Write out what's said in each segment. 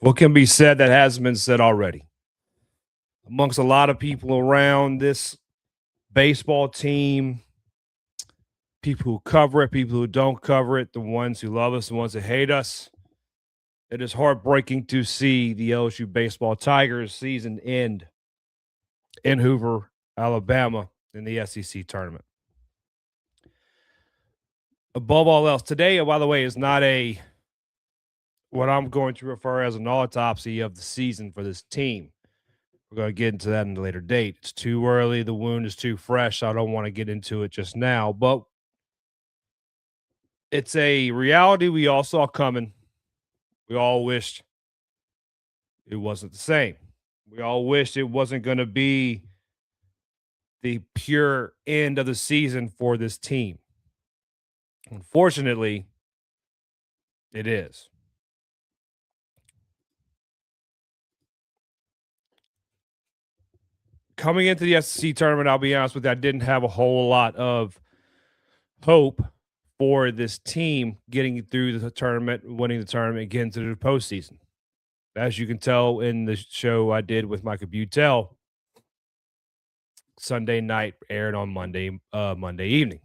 What can be said that hasn't been said already? Amongst a lot of people around this baseball team, people who cover it, people who don't cover it, the ones who love us, the ones that hate us, it is heartbreaking to see the LSU baseball Tigers season end in Hoover, Alabama, in the SEC tournament. Above all else, today, by the way, is not what I'm going to refer as an autopsy of the season for this team. We're going to get into that in a later date. It's too early. The wound is too fresh. I don't want to get into it just now, but it's a reality we all saw coming. We all wished it wasn't the same. We all wished it wasn't going to be the pure end of the season for this team. Unfortunately, it is. Coming into the SEC tournament, I'll be honest with you, I didn't have a whole lot of hope for this team getting through the tournament, winning the tournament, getting to the postseason. As you can tell in the show I did with Michael Butel, Sunday night aired on Monday evening.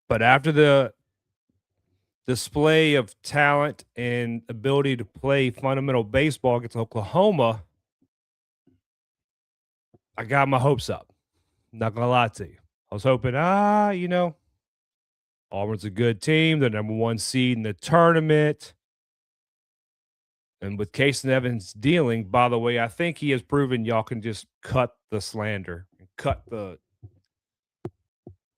But after the display of talent and ability to play fundamental baseball against Oklahoma, I got my hopes up. Not going to lie to you. I was hoping, Auburn's a good team. They're number one seed in the tournament. And with Casey Evans dealing, by the way, I think he has proven y'all can just cut the slander and cut the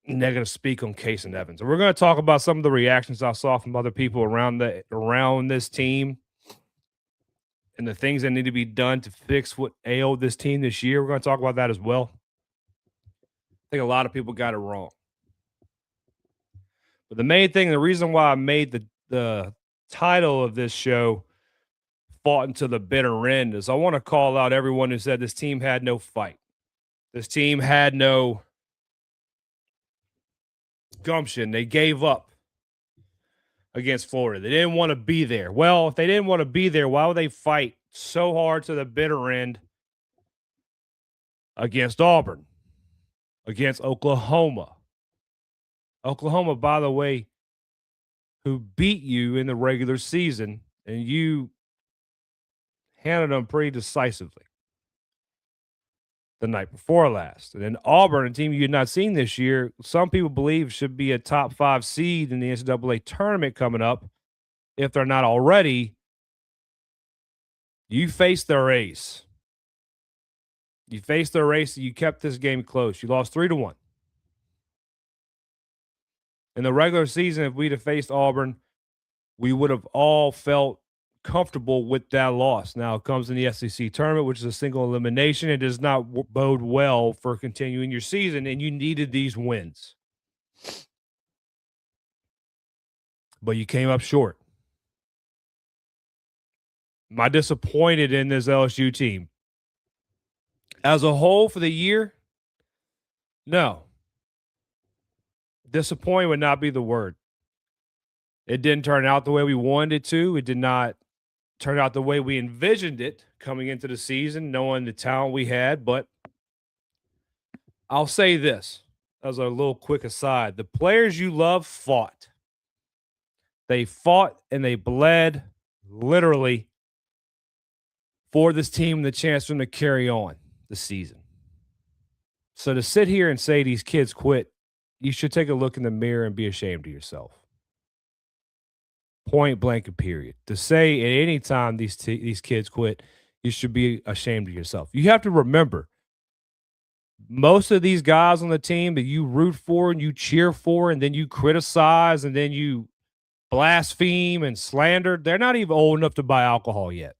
negative speak on Casey Evans. And we're going to talk about some of the reactions I saw from other people around this team and the things that need to be done to fix what ailed this team this year. We're going to talk about that as well. I think a lot of people got it wrong. But the main thing, the reason why I made the title of this show Fought Until the Bitter End is I want to call out everyone who said this team had no fight. This team had no gumption. They gave up against Florida. They didn't want to be there. Well, if they didn't want to be there, why would they fight so hard to the bitter end against Auburn, against Oklahoma? Oklahoma, by the way, who beat you in the regular season, and you handled them pretty decisively the night before last. And then Auburn, a team you had not seen this year, some people believe should be a top 5 seed in the NCAA tournament coming up, if they're not already. You faced their ace. You faced their ace, and you kept this game close. You lost 3-1. In the regular season, if we'd have faced Auburn, we would have all felt comfortable with that loss. Now it comes in the SEC tournament, which is a single elimination. It does not bode well for continuing your season, and you needed these wins. But you came up short. Am I disappointed in this LSU team? As a whole for the year? No. Disappointed would not be the word. It didn't turn out the way we wanted it to. It did not turn out the way we envisioned it coming into the season, knowing the talent we had. But I'll say this as a little quick aside. The players you love fought. They fought and they bled, literally, for this team the chance for them to carry on the season. So to sit here and say these kids quit, you should take a look in the mirror and be ashamed of yourself. Point blank and period. To say at any time these kids quit, you should be ashamed of yourself. You have to remember, most of these guys on the team that you root for and you cheer for and then you criticize and then you blaspheme and slander, they're not even old enough to buy alcohol yet.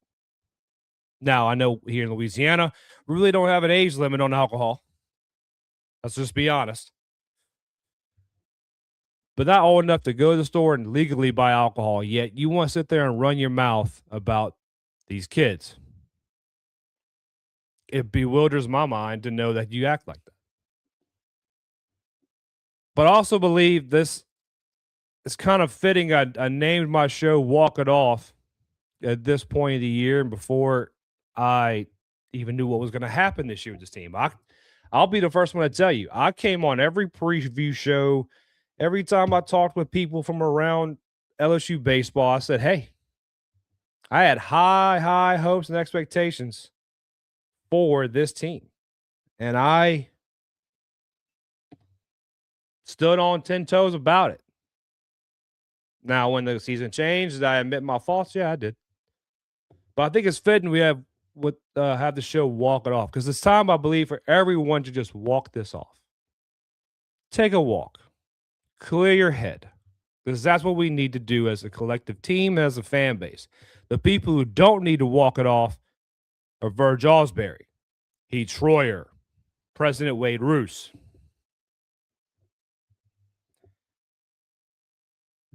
Now, I know here in Louisiana, we really don't have an age limit on alcohol. Let's just be honest. But not old enough to go to the store and legally buy alcohol yet. You want to sit there and run your mouth about these kids. It bewilders my mind to know that you act like that. But I also believe this it's kind of fitting I named my show Walk It Off at this point of the year and before I even knew what was going to happen this year with this team. I'll be the first one to tell you. I came on every preview show, every time I talked with people from around LSU baseball, I said, "Hey, I had high hopes and expectations for this team." And I stood on 10 toes about it. Now, when the season changed, did I admit my faults? Yeah, I did. But I think it's fitting we have the show Walk It Off because it's time, I believe, for everyone to just walk this off. Take a walk, clear your head, because that's what we need to do as a collective team, as a fan base. The people who don't need to walk it off are Verge Osbury, Heath Schroyer, President Wade Roos.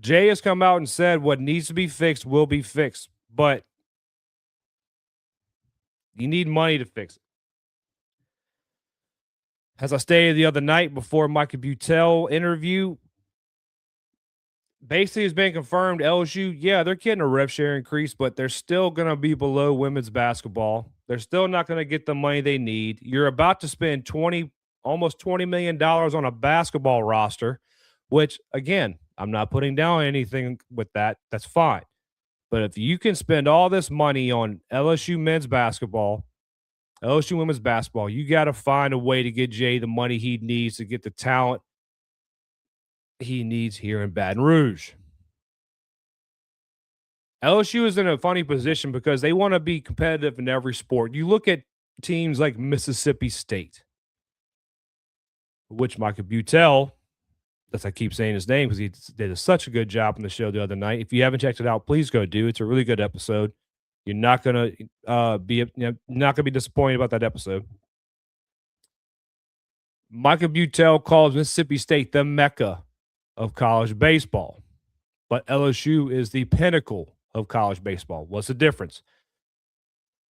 Jay has come out and said what needs to be fixed will be fixed, but you need money to fix it. As I stated the other night before Mike Butel interview, basically it's been confirmed LSU, yeah, they're getting a rev share increase, but they're still going to be below women's basketball. They're still not going to get the money they need. You're about to spend almost $20 million on a basketball roster, which, again, I'm not putting down anything with that. That's fine. But if you can spend all this money on LSU men's basketball, LSU women's basketball, you got to find a way to get Jay the money he needs to get the talent he needs here in Baton Rouge. LSU is in a funny position because they want to be competitive in every sport. You look at teams like Mississippi State, which Mike Butel, as I keep saying his name because he did such a good job on the show the other night. If you haven't checked it out, please go do. It's a really good episode. You're not gonna be disappointed about that episode. Michael Butel calls Mississippi State the Mecca of college baseball, but LSU is the pinnacle of college baseball. What's the difference?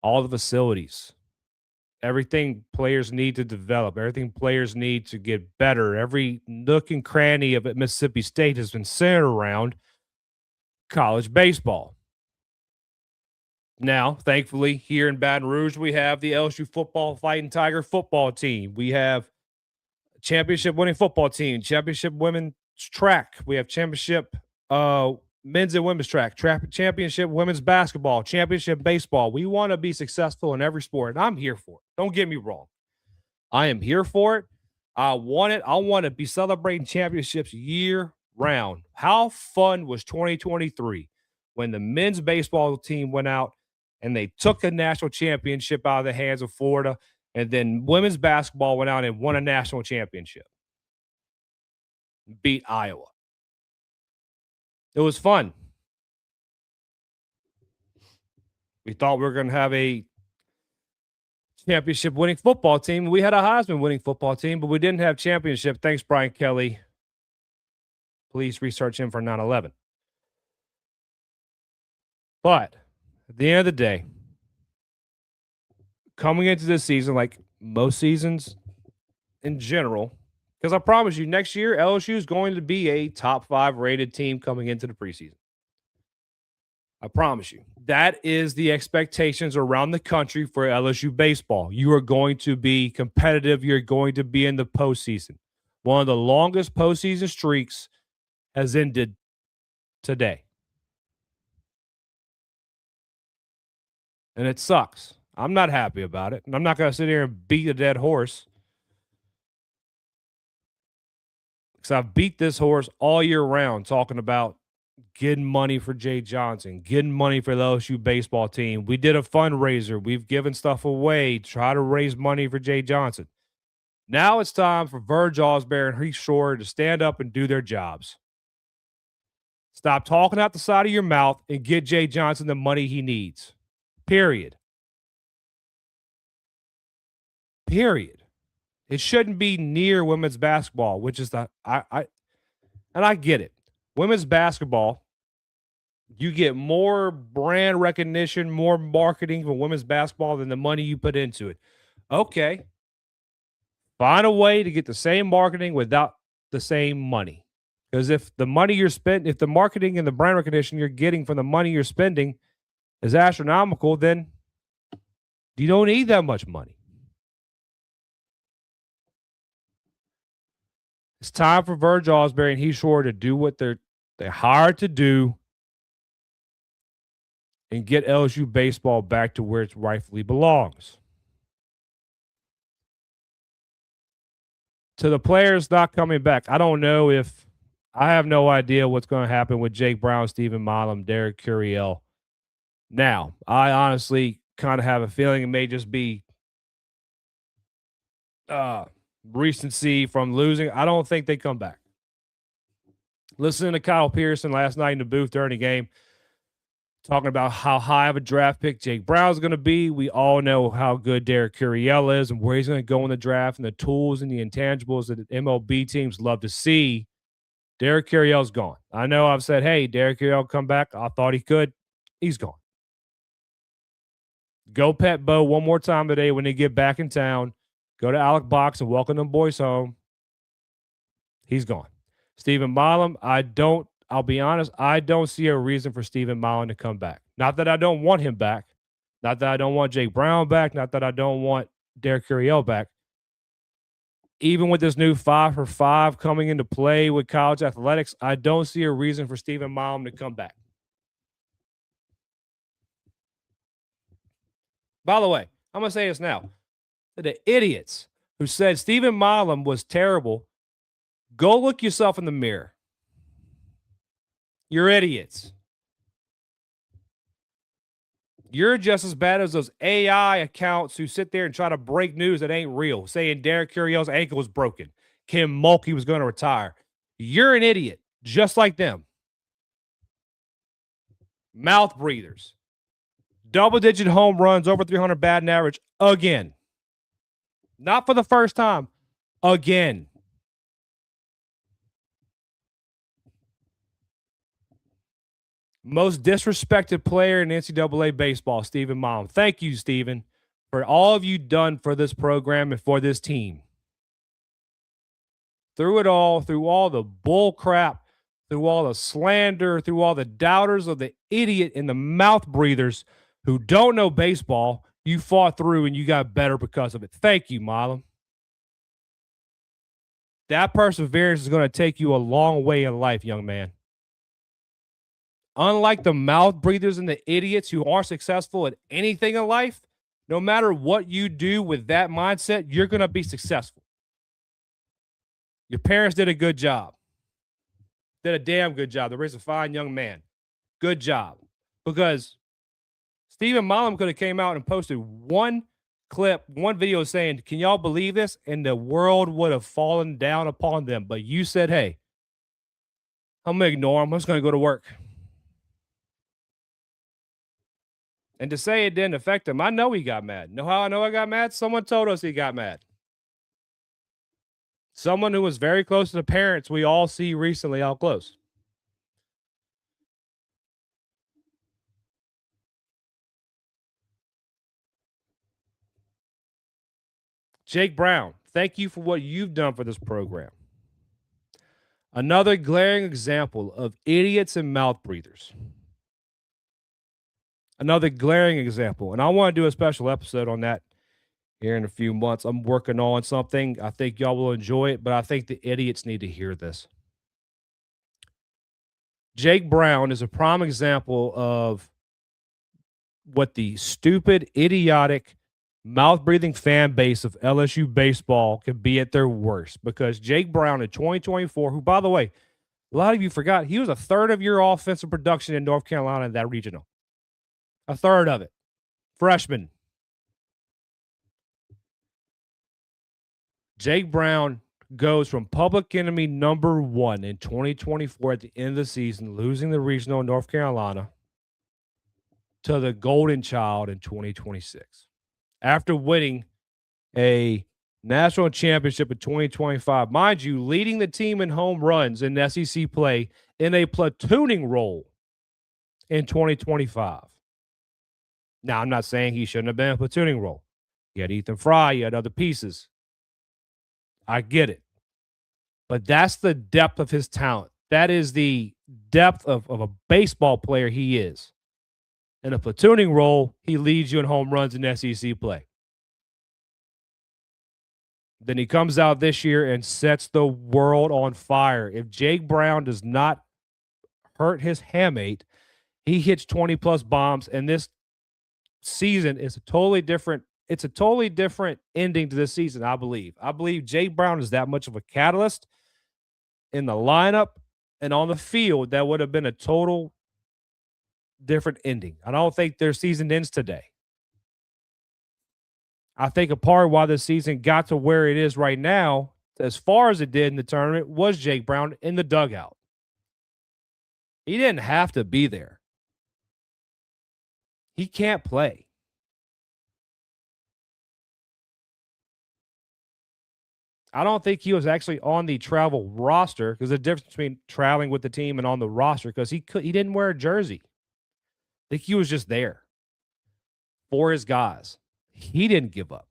All the facilities, everything players need to develop, everything players need to get better. Every nook and cranny of Mississippi State has been centered around college baseball. Now, thankfully, here in Baton Rouge, we have the LSU football Fighting Tiger football team. We have championship winning football team, championship women's track. We have championship men's and women's track, championship women's basketball, championship baseball. We want to be successful in every sport, and I'm here for it. Don't get me wrong. I am here for it. I want it. I want to be celebrating championships year round. How fun was 2023 when the men's baseball team went out and they took a national championship out of the hands of Florida, and then women's basketball went out and won a national championship, beat Iowa. It was fun. We thought we were going to have a championship winning football team. We had a Heisman winning football team, but we didn't have championship. Thanks, Brian Kelly. Please research him for 9/11. But at the end of the day, coming into this season, like most seasons in general, because I promise you, next year, LSU is going to be a top 5 rated team coming into the preseason. I promise you. That is the expectations around the country for LSU baseball. You are going to be competitive. You're going to be in the postseason. One of the longest postseason streaks has ended today. And it sucks. I'm not happy about it. And I'm not going to sit here and beat a dead horse. Because I've beat this horse all year round talking about getting money for Jay Johnson, getting money for the LSU baseball team. We did a fundraiser. We've given stuff away to try to raise money for Jay Johnson. Now it's time for Verge Osbury and Heath Schroyer to stand up and do their jobs. Stop talking out the side of your mouth and get Jay Johnson the money he needs. Period. It shouldn't be near women's basketball, which is and I get it. Women's basketball, you get more brand recognition, more marketing for women's basketball than the money you put into it. Okay. Find a way to get the same marketing without the same money. Because if the money you're spending, if the marketing and the brand recognition you're getting from the money you're spending is astronomical, then you don't need that much money. It's time for Verge Osbury and Heath Shore to do what they're hired to do and get LSU baseball back to where it rightfully belongs. To the players not coming back, I don't know if I have no idea what's going to happen with Jake Brown, Stephen Milam, Derek Curiel. Now, I honestly kind of have a feeling it may just be recency from losing. I don't think they come back. Listening to Kyle Pearson last night in the booth during the game, talking about how high of a draft pick Jake Brown's going to be. We all know how good Derek Curiel is and where he's going to go in the draft and the tools and the intangibles that MLB teams love to see. Derek Curiel's gone. I know I've said, hey, Derek Curiel come back. I thought he could. He's gone. Go pet Bo one more time today when they get back in town. Go to Alec Box and welcome them boys home. He's gone. Stephen Milam, I'll be honest, I don't see a reason for Stephen Milam to come back. Not that I don't want him back. Not that I don't want Jake Brown back. Not that I don't want Derek Curiel back. Even with this new 5-for-5 coming into play with college athletics, I don't see a reason for Stephen Milam to come back. By the way, I'm going to say this now. The idiots who said Stephen Milam was terrible, go look yourself in the mirror. You're idiots. You're just as bad as those AI accounts who sit there and try to break news that ain't real, saying Derek Curiel's ankle was broken, Kim Mulkey was going to retire. You're an idiot, just like them. Mouth breathers. Double-digit home runs, over 300 batting average, again. Not for the first time, again. Most disrespected player in NCAA baseball, Stephen Milam. Thank you, Stephen, for all of you done for this program and for this team. Through it all, through all the bull crap, through all the slander, through all the doubters of the idiot and the mouth breathers who don't know baseball, you fought through and you got better because of it. Thank you, Milam. That perseverance is going to take you a long way in life, young man. Unlike the mouth breathers and the idiots who aren't successful at anything in life, no matter what you do with that mindset, you're going to be successful. Your parents did a good job. Did a damn good job. They raised a fine young man. Good job. Because Stephen Milam could have came out and posted one clip, one video saying, can y'all believe this? And the world would have fallen down upon them. But you said, hey, I'm going to ignore him. I'm just going to go to work. And to say it didn't affect him, I know he got mad. Know how I know I got mad? Someone told us he got mad. Someone who was very close to the parents we all see recently out close. Jake Brown, thank you for what you've done for this program. Another glaring example of idiots and mouth breathers. Another glaring example. And I want to do a special episode on that here in a few months. I'm working on something. I think y'all will enjoy it, but I think the idiots need to hear this. Jake Brown is a prime example of what the stupid, idiotic, mouth-breathing fan base of LSU baseball can be at their worst. Because Jake Brown in 2024, who, by the way, a lot of you forgot, he was a third of your offensive production in North Carolina in that regional. A third of it. Freshman. Jake Brown goes from public enemy number 1 in 2024 at the end of the season, losing the regional in North Carolina, to the golden child in 2026. After winning a national championship in 2025, mind you, leading the team in home runs in SEC play in a platooning role in 2025. Now, I'm not saying he shouldn't have been in a platooning role. You had Ethan Fry, you had other pieces. I get it. But that's the depth of his talent. That is the depth of a baseball player he is. In a platooning role, he leads you in home runs in SEC play. Then he comes out this year and sets the world on fire. If Jake Brown does not hurt his hamate, he hits 20-plus bombs, and this season is a totally different ending to this season, I believe. I believe Jake Brown is that much of a catalyst in the lineup and on the field that would have been a total different ending. I don't think their season ends today. I think a part of why the season got to where it is right now, as far as it did in the tournament, was Jake Brown in the dugout. He didn't have to be there. He can't play. I don't think he was actually on the travel roster, because the difference between traveling with the team and on the roster, because he didn't wear a jersey. I think he was just there for his guys. He didn't give up.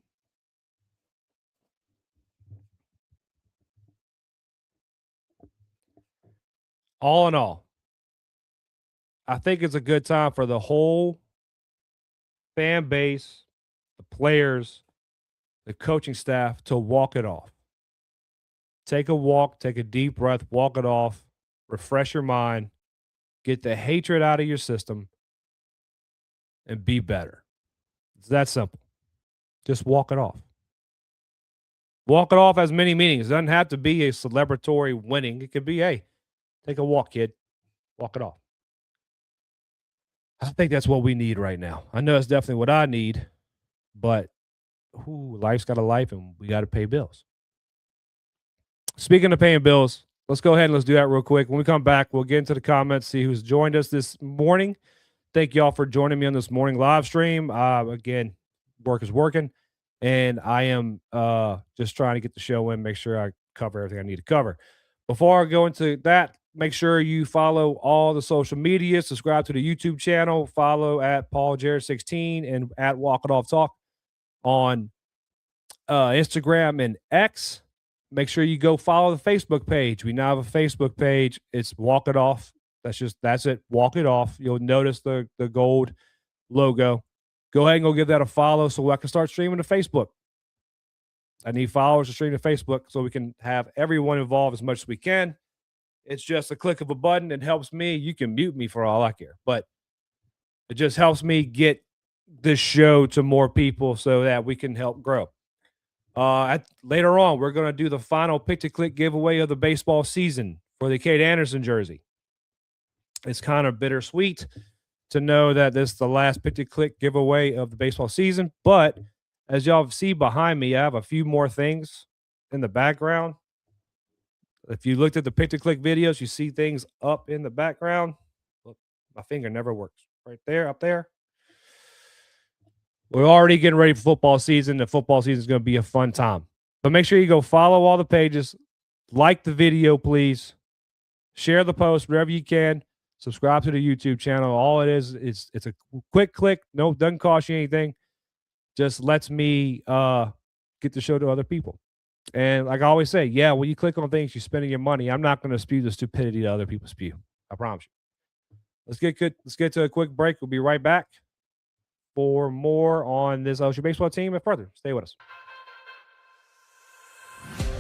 All in all, I think it's a good time for the whole fan base, the players, the coaching staff to walk it off. Take a walk, take a deep breath, walk it off, refresh your mind, get the hatred out of your system, and be better. It's that simple. Just walk it off. Walk it off has many meanings. It doesn't have to be a celebratory winning. It could be, hey, take a walk, kid. Walk it off. I think that's what we need right now. I know it's definitely what I need, but life's got a life, and we got to pay bills. Speaking of paying bills, let's go ahead and let's do that real quick. When we come back, we'll get into the comments, see who's joined us this morning. Thank y'all for joining me on this morning live stream. Again, work is working, and I am just trying to get the show in, make sure I cover everything I need to cover. Before I go into that, make sure you follow all the social media, subscribe to the YouTube channel, follow at PaulJared16 and at Walk It Off Talk on Instagram and X. Make sure you go follow the Facebook page. We now have a Facebook page. It's Walk It Off. That's it. Walk It Off. You'll notice the gold logo. Go ahead and go give that a follow so I can start streaming to Facebook. I need followers to stream to Facebook so we can have everyone involved as much as we can. It's just a click of a button. It helps me. You can mute me for all I care, but it just helps me get this show to more people so that we can help grow. Later on, we're going to do the final pick-to-click giveaway of the baseball season for the Kate Anderson jersey. It's kind of bittersweet to know that this is the last pick-to-click giveaway of the baseball season, but as y'all see behind me, I have a few more things in the background. If you looked at the pick-to-click videos, you see things up in the background. Look, my finger never works. Right there, up there. We're already getting ready for football season. The football season is going to be a fun time. But make sure you go follow all the pages. Like the video, please. Share the post wherever you can. Subscribe to the YouTube channel. All it is it's a quick click. No, doesn't cost you anything. Just lets me get the show to other people. And like I always say, yeah, when you click on things, you're spending your money. I'm not going to spew the stupidity that other people spew. I promise you. Let's get to a quick break. We'll be right back for more on this LSU baseball team and further. Stay with us.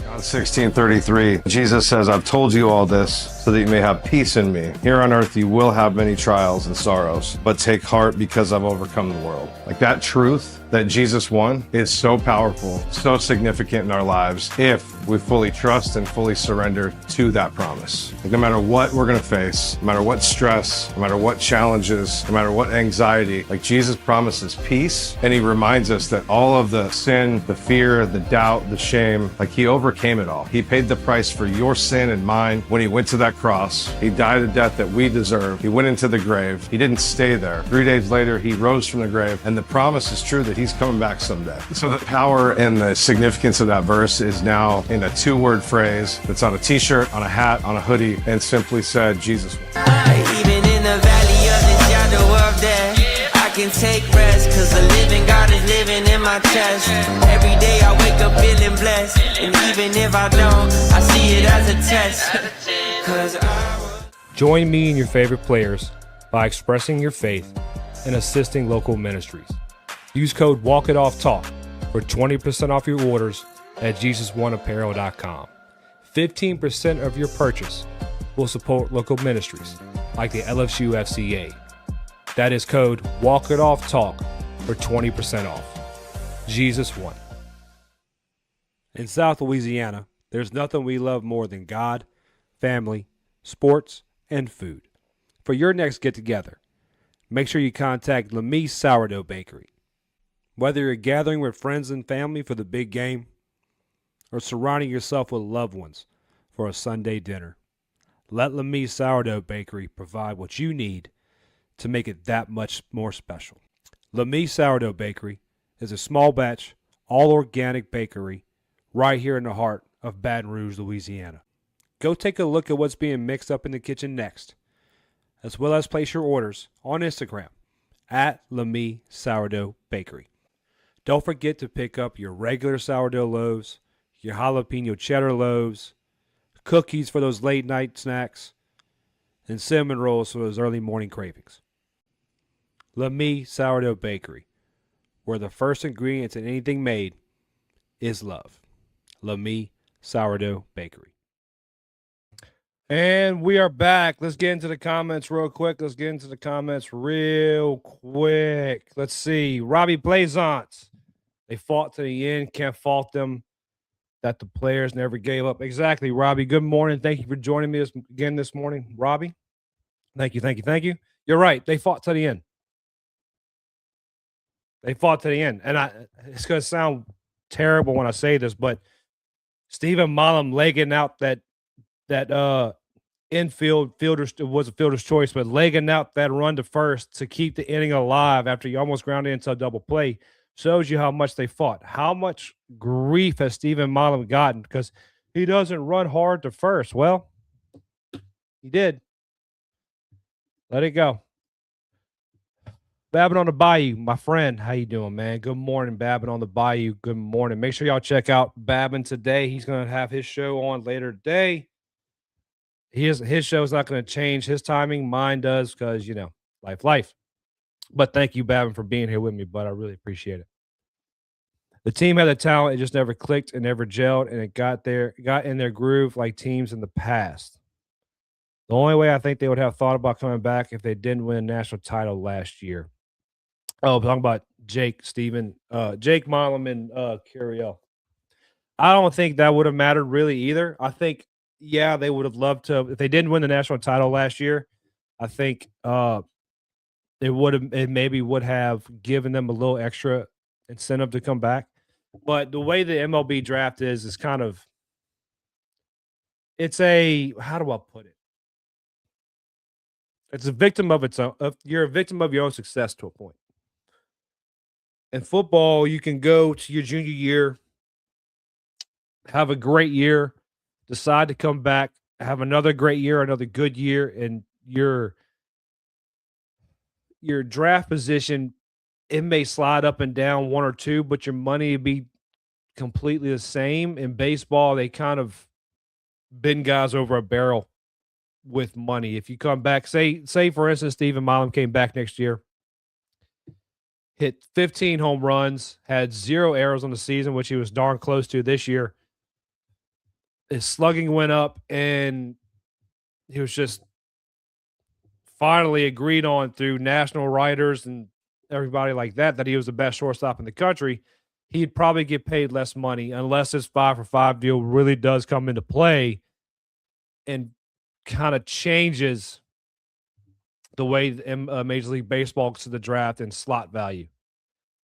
John 16:33, Jesus says, I've told you all this so that you may have peace in me. Here on earth you will have many trials and sorrows, but take heart because I've overcome the world. Like that truth that Jesus won is so powerful, so significant in our lives if we fully trust and fully surrender to that promise. Like no matter what we're going to face, no matter what stress, no matter what challenges, no matter what anxiety, like Jesus promises peace, and he reminds us that all of the sin, the fear, the doubt, the shame, like he overcame it all. He paid the price for your sin and mine when he went to that cross. He died a death that we deserve. He went into the grave. He didn't stay there. 3 days later, he rose from the grave, and the promise is true that he's coming back someday. So the power and the significance of that verse is now in a 2-word phrase that's on a t-shirt, on a hat, on a hoodie, and simply said, Jesus. Even in the valley of the shadow of death, I can take rest, cause the living God is living in my chest. Every day I wake up feeling blessed, and even if I don't, I see it as a test. Cause Join me and your favorite players by expressing your faith and assisting local ministries. Use code WalkItOffTalk for 20% off your orders at JesusOneApparel.com. 15% of your purchase will support local ministries like the LSU FCA. That is code WalkItOffTalk for 20% off. Jesus One. In South Louisiana, there's nothing we love more than God, family, sports, and food. For your next get-together, make sure you contact Mie Sourdough Bakery. Whether you're gathering with friends and family for the big game or surrounding yourself with loved ones for a Sunday dinner, let Mie Sourdough Bakery provide what you need to make it that much more special. Mie Sourdough Bakery is a small batch, all organic bakery right here in the heart of Baton Rouge, Louisiana. Go take a look at what's being mixed up in the kitchen next, as well as place your orders on Instagram at Mie Sourdough Bakery. Don't forget to pick up your regular sourdough loaves, your jalapeno cheddar loaves, cookies for those late night snacks, and cinnamon rolls for those early morning cravings. Mie Sourdough Bakery, where the first ingredient in anything made is love. Mie Sourdough Bakery. And we are back. Let's get into the comments real quick. Let's see. Robbie Blazants. They fought to the end. Can't fault them that the players never gave up. Exactly, Robbie. Good morning. Thank you for joining me again this morning, Robbie. Thank you. You're right. They fought to the end. And it's going to sound terrible when I say this, but Stephen Malum legging out that infield fielder was a fielder's choice, but legging out that run to first to keep the inning alive after you almost grounded into a double play shows you how much they fought. How much grief has Stephen Malum gotten because he doesn't run hard to first? Well, he did. Let it go. Babbin on the Bayou, my friend. How you doing, man? Good morning, Babbin on the Bayou. Good morning. Make sure y'all check out Babbin today. He's going to have his show on later today. His show is not going to change his timing. Mine does because, life. But thank you, Babbin, for being here with me, bud. I really appreciate it. The team had the talent. It just never clicked and never gelled, and it got in their groove like teams in the past. The only way I think they would have thought about coming back if they didn't win a national title last year. Oh, I'm talking about Jake Malum, and Curiel. I don't think that would have mattered really either. I think, yeah, they would have loved to. If they didn't win the national title last year, I think it maybe would have given them a little extra incentive to come back. But the way the MLB draft is kind of, it's how do I put it? It's a victim of its own. You're a victim of your own success to a point. In football, you can go to your junior year, have a great year, decide to come back, have another great year, another good year, and your draft position, it may slide up and down one or two, but your money would be completely the same. In baseball, they kind of bend guys over a barrel with money. If you come back, say for instance, Stephen Malum came back next year, hit 15 home runs, had 0 errors on the season, which he was darn close to this year. His slugging went up, and he was just finally agreed on through national writers and everybody like that he was the best shortstop in the country. He'd probably get paid less money unless his 5-for-5 deal really does come into play and kind of changes the way Major League Baseball looks at the draft and slot value.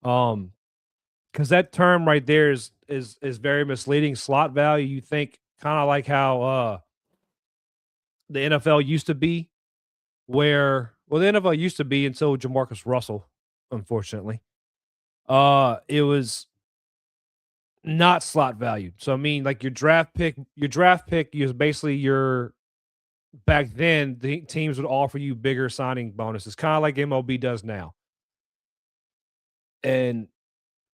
Because that term right there is very misleading. Slot value, you think kind of like how the NFL used to be, the NFL used to be until Jamarcus Russell, unfortunately. It was not slot valued. So I mean, like your draft pick is basically back then the teams would offer you bigger signing bonuses, kind of like MLB does now. And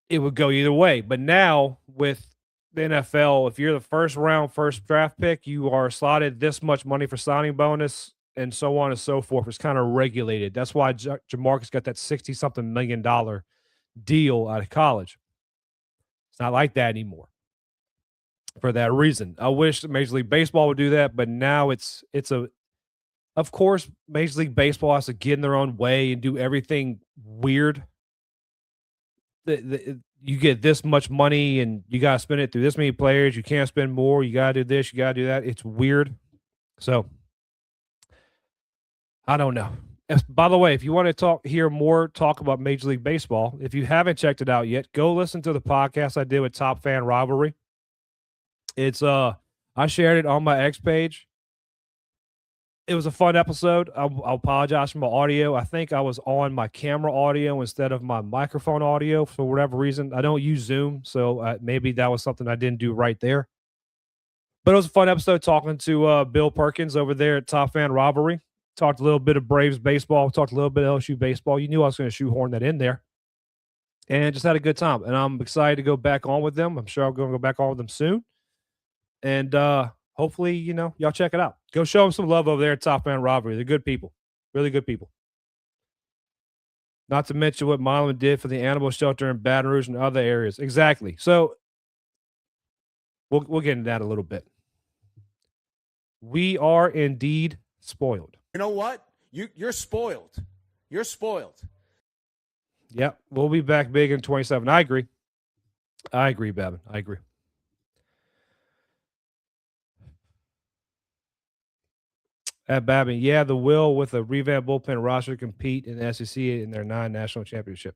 it would go either way. But now with the NFL, if you're the first draft pick, you are slotted this much money for signing bonus. and so on and so forth is kind of regulated. That's why Jamarcus got that 60-something million dollar deal out of college. It's not like that anymore for that reason. I wish Major League Baseball would do that, but now of course, Major League Baseball has to get in their own way and do everything weird. You get this much money and you got to spend it through this many players. You can't spend more. You got to do this. You got to do that. It's weird. So I don't know. By the way, if you want to hear more talk about Major League Baseball, if you haven't checked it out yet, go listen to the podcast I did with Top Fan Rivalry. It's I shared it on my X page. It was a fun episode. I'll apologize for my audio. I think I was on my camera audio instead of my microphone audio for whatever reason. I don't use Zoom, so maybe that was something I didn't do right there. But it was a fun episode talking to Bill Perkins over there at Top Fan Rivalry. Talked a little bit of Braves baseball. Talked a little bit of LSU baseball. You knew I was going to shoehorn that in there. And just had a good time. And I'm excited to go back on with them. I'm sure I'm going to go back on with them soon. And hopefully, y'all check it out. Go show them some love over there at Top Fan Rivalry. They're good people. Really good people. Not to mention what Milan did for the animal shelter in Baton Rouge and other areas. Exactly. So we'll get into that a little bit. We are indeed spoiled. You know what? You're spoiled. You're spoiled. Yep. We'll be back big in 27. I agree, Babin. I agree. At Babin, yeah, the will with a revamped bullpen roster to compete in the SEC in their 9 national championship.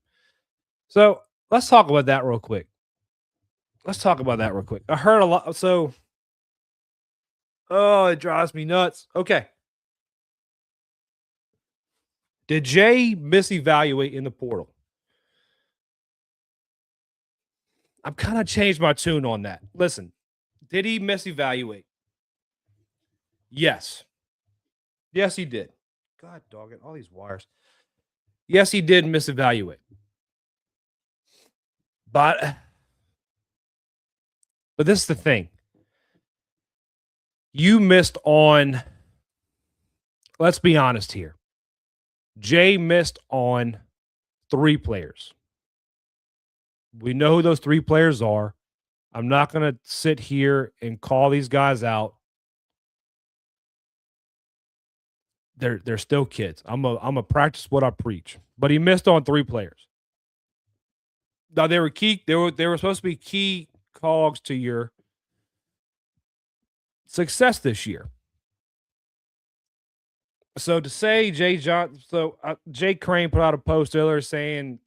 So let's talk about that real quick. I heard a lot. So, it drives me nuts. Okay. Did Jay misevaluate in the portal? I've kind of changed my tune on that. Listen, did he misevaluate? Yes. Yes, he did. God dog it, all these wires. Yes, he did misevaluate. But this is the thing. You missed on, let's be honest here. Jay missed on 3 players. We know who those 3 players are. I'm not going to sit here and call these guys out. They're still kids. I'm a practice what I preach. But he missed on 3 players. Now they were key. They were supposed to be key cogs to your success this year. So to say Jay Crane put out a post earlier saying,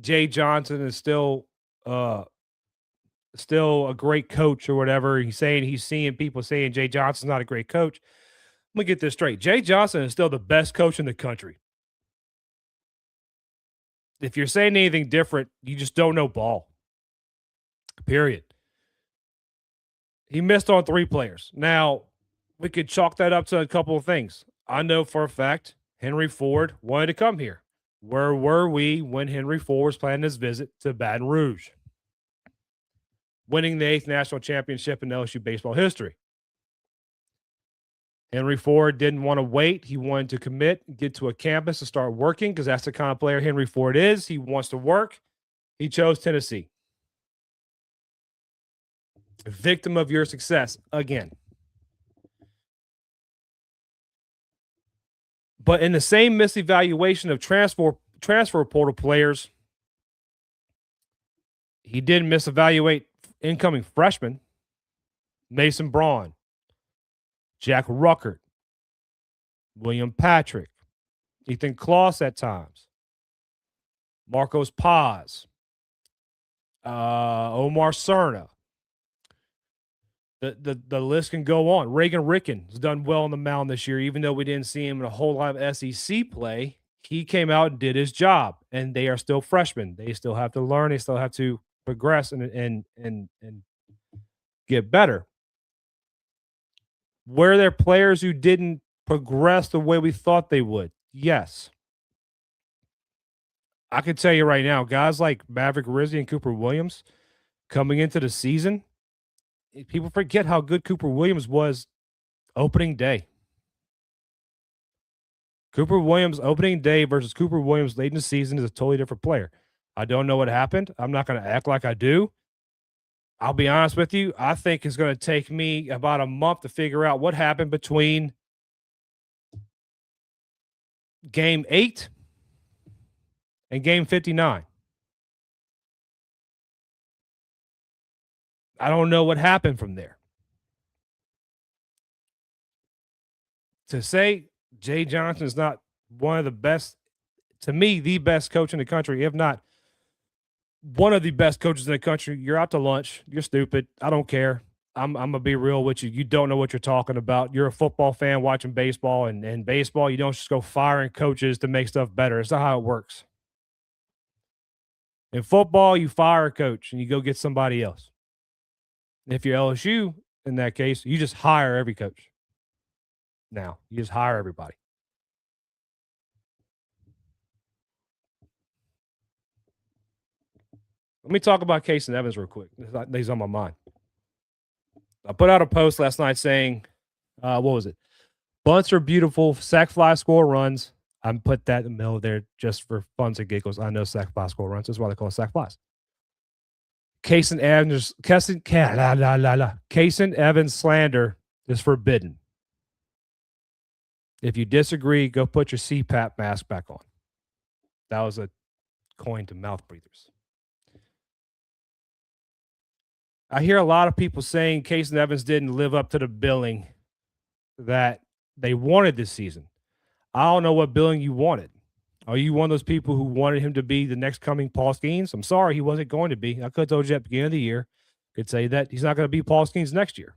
Jay Johnson is still a great coach or whatever. He's seeing people saying Jay Johnson's not a great coach. Let me get this straight. Jay Johnson is still the best coach in the country. If you're saying anything different, you just don't know ball. Period. He missed on 3 players. Now, we could chalk that up to a couple of things. I know for a fact Henry Ford wanted to come here. Where were we when Henry Ford was planning his visit to Baton Rouge? Winning the 8th national championship in LSU baseball history. Henry Ford didn't want to wait. He wanted to commit, get to a campus and start working because that's the kind of player Henry Ford is. He wants to work. He chose Tennessee. Victim of your success again. But in the same misevaluation of transfer portal players, he did misevaluate incoming freshmen. Mason Braun, Jack Ruckert, William Patrick, Ethan Kloss at times, Marcos Paz, Omar Cerna. The list can go on. Reagan Ricken has done well on the mound this year, even though we didn't see him in a whole lot of SEC play. He came out and did his job, and they are still freshmen. They still have to learn. They still have to progress and get better. Were there players who didn't progress the way we thought they would? Yes. I can tell you right now, guys like Maverick Rizzi and Cooper Williams coming into the season, people forget how good Cooper Williams was opening day. Cooper Williams opening day versus Cooper Williams late in the season is a totally different player. I don't know what happened. I'm not going to act like I do. I'll be honest with you. I think it's going to take me about a month to figure out what happened between game 8 and game 59. I don't know what happened from there. To say Jay Johnson is not one of the best, to me, the best coach in the country, if not one of the best coaches in the country, you're out to lunch. You're stupid. I don't care. I'm gonna be real with you. You don't know what you're talking about. You're a football fan watching baseball, and baseball, you don't just go firing coaches to make stuff better. It's not how it works. In football, you fire a coach and you go get somebody else. And if you're LSU, in that case, you just hire every coach. Now, you just hire everybody. Let me talk about Casey Evans real quick. He's on my mind. I put out a post last night saying, what was it? Bunts are beautiful. Sack fly score runs. I put that in the middle there just for funs and giggles. I know sack fly score runs. That's why they call it sack flies. Casey Evans slander is forbidden. If you disagree, go put your CPAP mask back on. That was a coin to mouth breathers. I hear a lot of people saying Casey Evans didn't live up to the billing that they wanted this season. I don't know what billing you wanted. Are you one of those people who wanted him to be the next coming Paul Skeens? I'm sorry, he wasn't going to be. I could have told you at the beginning of the year. Could say that he's not going to be Paul Skeens next year.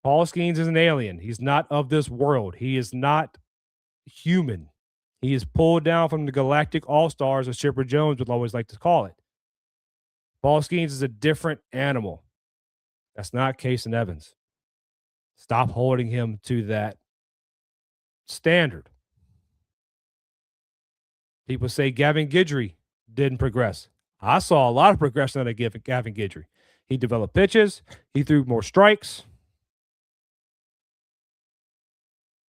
Paul Skeens is an alien. He's not of this world. He is not human. He is pulled down from the galactic all-stars, as Chipper Jones would always like to call it. Paul Skeens is a different animal. That's not Casey Evans. Stop holding him to that standard. People say Gavin Guidry didn't progress. I saw a lot of progression out of Gavin Guidry. He developed pitches. He threw more strikes.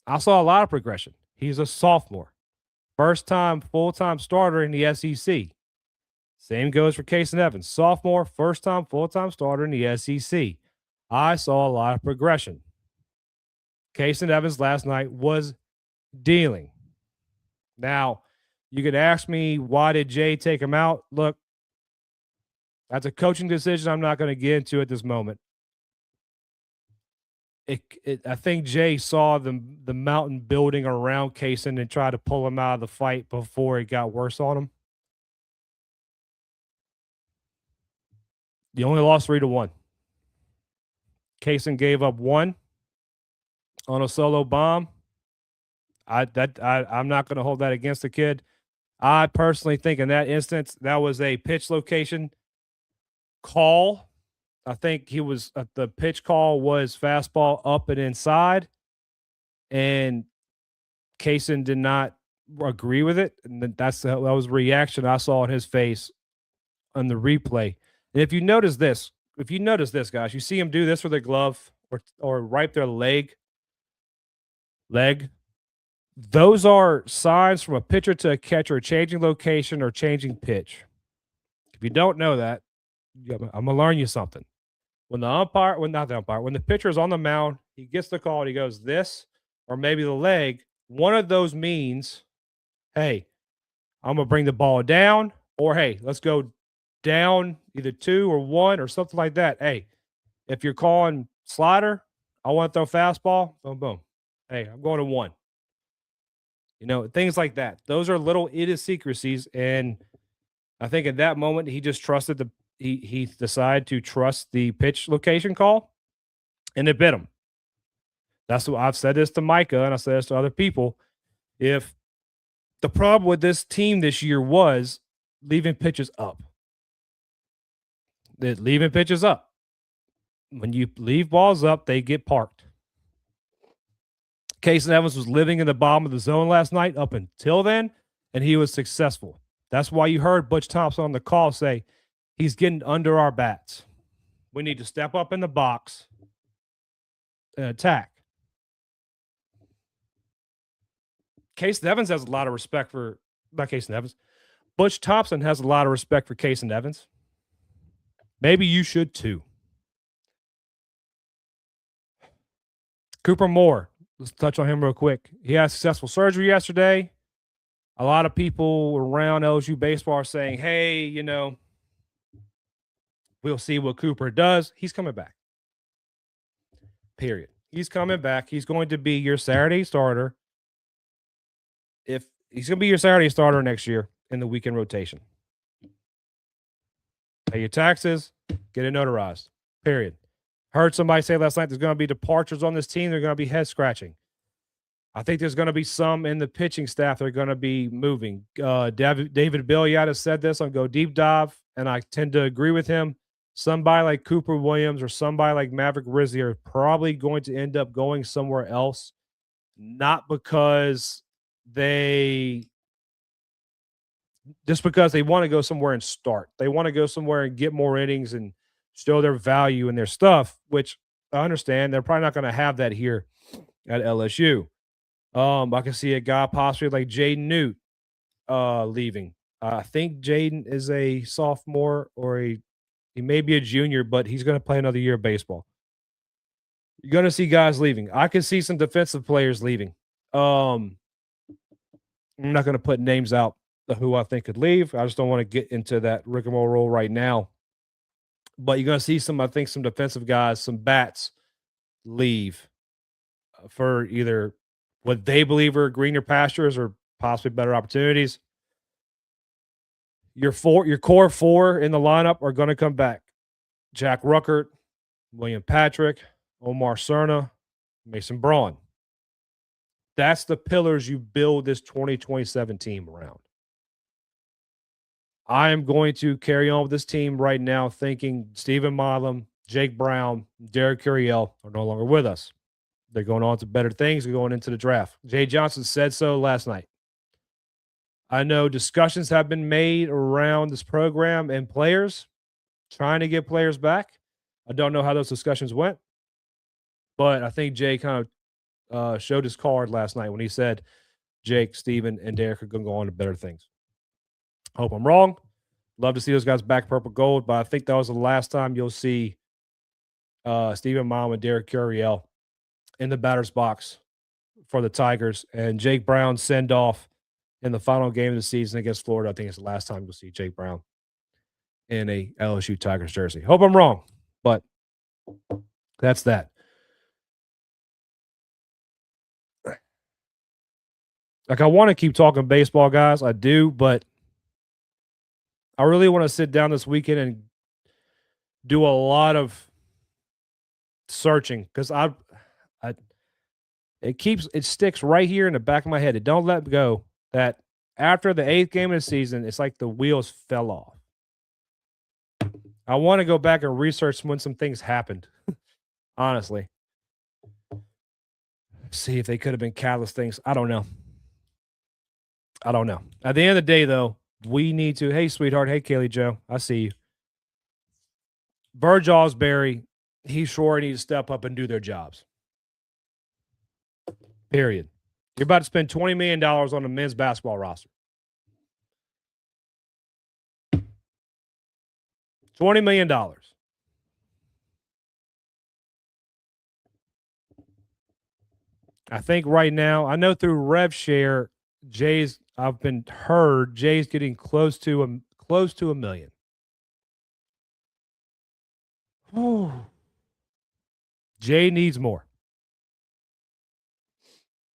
I saw a lot of progression. He's a sophomore. First-time, full-time starter in the SEC. Same goes for Casey Evans. Sophomore, first-time, full-time starter in the SEC. I saw a lot of progression. Casey Evans last night was dealing. Now, you could ask me, why did Jay take him out? Look, that's a coaching decision I'm not going to get into at this moment. I think Jay saw the mountain building around Casey and tried to pull him out of the fight before it got worse on him. You only lost 3-1. Casey gave up 1 on a solo bomb. I'm not going to hold that against the kid. I personally think in that instance, that was a pitch location call. I think he was the pitch call was fastball up and inside, and Kaysen did not agree with it. And that was the reaction I saw on his face on the replay. And if you notice this, guys, you see him do this with a glove or wipe their leg. Those are signs from a pitcher to a catcher changing location or changing pitch. If you don't know that, I'm gonna learn you something. When the pitcher is on the mound, he gets the call and he goes this or maybe the leg. One of those means, hey, I'm gonna bring the ball down, or hey, let's go down either 2 or 1 or something like that. Hey, if you're calling slider, I want to throw fastball. Boom, boom. Hey, I'm going to 1. Things like that. Those are little idiosyncrasies, and I think at that moment he just trusted he decided to trust the pitch location call, and it bit him. That's what I've said this to Micah, and I said this to other people. If the problem with this team this year was leaving pitches up, when you leave balls up, they get parked. Casey Evans was living in the bottom of the zone last night up until then, and he was successful. That's why you heard Butch Thompson on the call say, he's getting under our bats. We need to step up in the box and attack. Case Evans has a lot of respect for not Case Evans. Butch Thompson has a lot of respect for Case Evans. Maybe you should too. Cooper Moore. Let's touch on him real quick. He had successful surgery yesterday. A lot of people around LSU baseball are saying, hey, you know, we'll see what Cooper does. He's coming back. Period. He's coming back. He's going to be your Saturday starter. If he's going to be your Saturday starter next year in the weekend rotation. Pay your taxes, get it notarized. Period. Heard somebody say last night there's going to be departures on this team. They're going to be head scratching. I think there's going to be some in the pitching staff that are going to be moving. David Billiard has said this on Go Deep Dive, and I tend to agree with him. Somebody like Cooper Williams or somebody like Maverick Rizzi are probably going to end up going somewhere else, not because just because they want to go somewhere and start. They want to go somewhere and get more innings and show their value in their stuff, which I understand. They're probably not going to have that here at LSU. I can see a guy possibly like Jaden Newt leaving. I think Jaden is a sophomore or he may be a junior, but he's going to play another year of baseball. You're going to see guys leaving. I can see some defensive players leaving. I'm not going to put names out of who I think could leave. I just don't want to get into that rigmarole right now. But you're going to see some defensive guys, some bats leave for either what they believe are greener pastures or possibly better opportunities. Your core four in the lineup are going to come back. Jack Ruckert, William Patrick, Omar Cerna, Mason Braun. That's the pillars you build this 2027 team around. I am going to carry on with this team right now thinking Stephen Milam, Jake Brown, Derek Curiel are no longer with us. They're going on to better things. They're going into the draft. Jay Johnson said so last night. I know discussions have been made around this program and players, trying to get players back. I don't know how those discussions went, but I think Jay kind of showed his card last night when he said Jake, Steven, and Derek are going to go on to better things. Hope I'm wrong. Love to see those guys back purple gold, but I think that was the last time you'll see Stephen Milam and Derek Curiel in the batter's box for the Tigers. And Jake Brown send off in the final game of the season against Florida. I think it's the last time you'll see Jake Brown in a LSU Tigers jersey. Hope I'm wrong, but that's that. Like, I want to keep talking baseball, guys. I do, but I really want to sit down this weekend and do a lot of searching because it sticks right here in the back of my head. It don't let go that after the 8th game of the season, it's like the wheels fell off. I want to go back and research when some things happened, honestly. See if they could have been catalyst things. I don't know. At the end of the day, though, we need to, hey, sweetheart, hey, Kaylee Joe, I see you. Burge Osbury, he sure needs to step up and do their jobs. Period. You're about to spend $20 million on the men's basketball roster. $20 million. I think right now, I know through rev share, I've been heard Jay's getting close to $1 million. Whew. Jay needs more.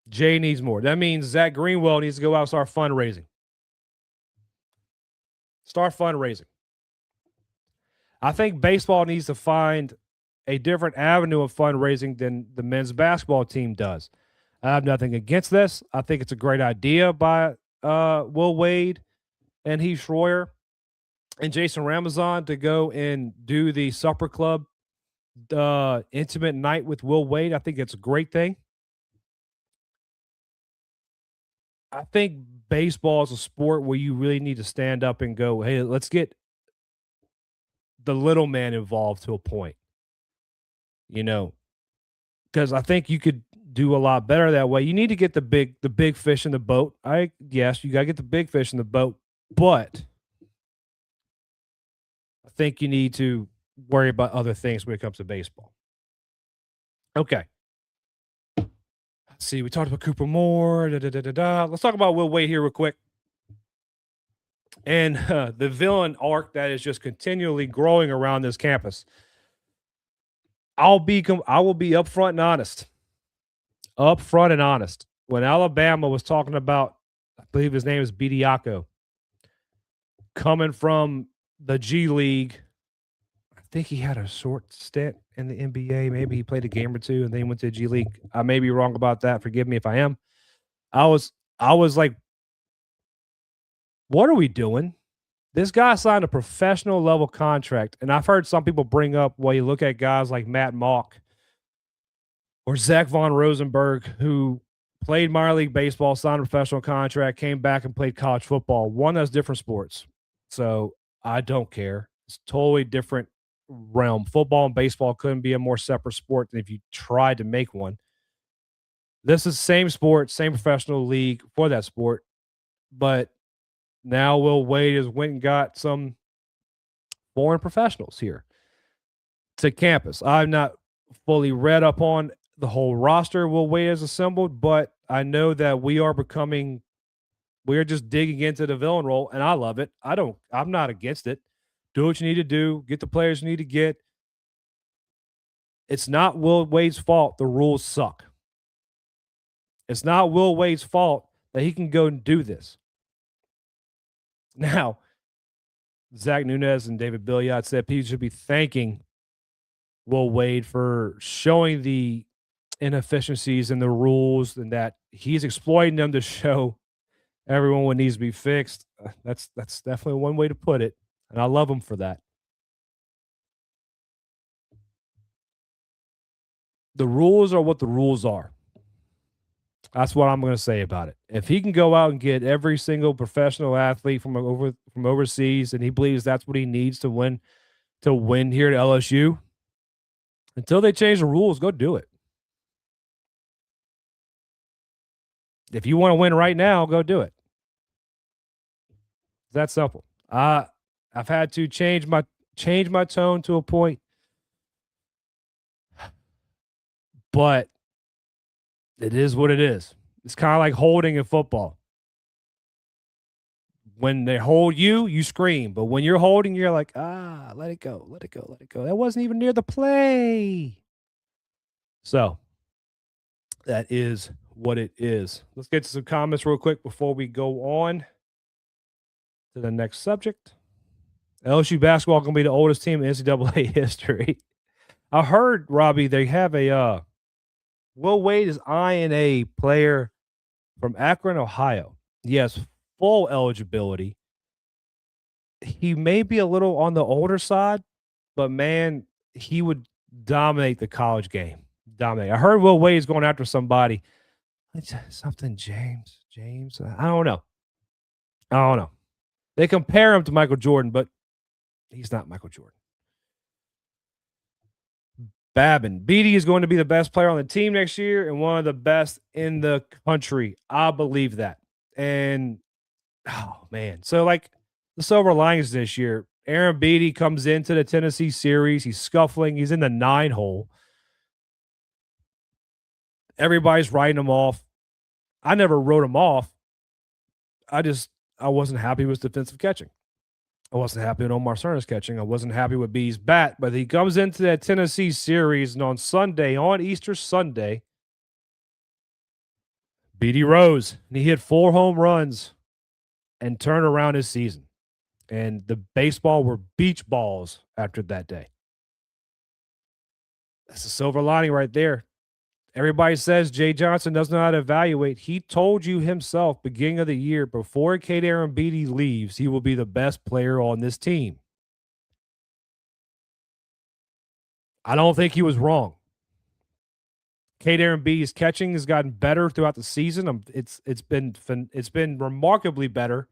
That means Zach Greenwell needs to go out and start fundraising. I think baseball needs to find a different avenue of fundraising than the men's basketball team does. I have nothing against this. I think it's a great idea by Will Wade and Heath Schroyer and Jason Ramazan to go and do the Supper Club intimate night with Will Wade. I think it's a great thing. I think baseball is a sport where you really need to stand up and go, hey, let's get the little man involved to a point, because I think you could do a lot better that way. You need to get the big fish in the boat. Yes, you got to get the big fish in the boat, but I think you need to worry about other things when it comes to baseball. Okay. Let's see. We talked about Cooper Moore. Let's talk about Will Wade here real quick. And the villain arc that is just continually growing around this campus. I will be upfront and honest. Upfront and honest. When Alabama was talking about, I believe his name is Bediako, coming from the G League. I think he had a short stint in the NBA. Maybe he played a game or two and then went to the G League. I may be wrong about that. Forgive me if I am. I was like, what are we doing? This guy signed a professional level contract. And I've heard some people bring up, well, you look at guys like Matt Mock or Zach Von Rosenberg, who played minor league baseball, signed a professional contract, came back and played college football. One, that's different sports. So I don't care. It's totally different realm. Football and baseball couldn't be a more separate sport than if you tried to make one. This is the same sport, same professional league for that sport. But now Will Wade has went and got some foreign professionals here to campus. I'm not fully read up on the whole roster Will Wade has assembled, but I know that we are just digging into the villain role, and I love it. I'm not against it. Do what you need to do. Get the players you need to get. It's not Will Wade's fault the rules suck. It's not Will Wade's fault that he can go and do this. Now, Zach Nunez and David Billiot said people should be thanking Will Wade for showing the inefficiencies in the rules and that he's exploiting them to show everyone what needs to be fixed. That's definitely one way to put it, and I love him for that. The rules are what the rules are. That's what I'm going to say about it. If he can go out and get every single professional athlete from overseas, and he believes that's what he needs to win here at LSU, until they change the rules, go do it. If you want to win right now, go do it. It's that simple. I've had to change my tone to a point, but it is what it is. It's kind of like holding in football. When they hold you, you scream. But when you're holding, you're like, let it go, let it go, let it go. That wasn't even near the play. So that is what it is. Let's get to some comments real quick before we go on to the next subject. LSU basketball going to be the oldest team in NCAA history. I heard, Robbie, they have a Will Wade is eyeing a player from Akron, Ohio. He has full eligibility. He may be a little on the older side, but man, he would dominate the college game. Dominate. I heard Will Wade is going after somebody. Something James. I don't know. They compare him to Michael Jordan, but he's not Michael Jordan. Babin. Beatty is going to be the best player on the team next year and one of the best in the country. I believe that. And, oh, man. So, like, the silver linings this year, Aaron Beatty comes into the Tennessee series. He's scuffling. He's in the 9-hole. Everybody's writing him off. I never wrote him off. I wasn't happy with defensive catching. I wasn't happy with Omar Cerna's catching. I wasn't happy with B's bat, but he comes into that Tennessee series, and on Easter Sunday, Beatty rose, and he hit 4 home runs and turned around his season. And the baseball were beach balls after that day. That's a silver lining right there. Everybody says Jay Johnson doesn't know how to evaluate. He told you himself beginning of the year, before Kade Aaron Beatty leaves, he will be the best player on this team. I don't think he was wrong. Kade Aaron Beatty's catching has gotten better throughout the season. It's been remarkably better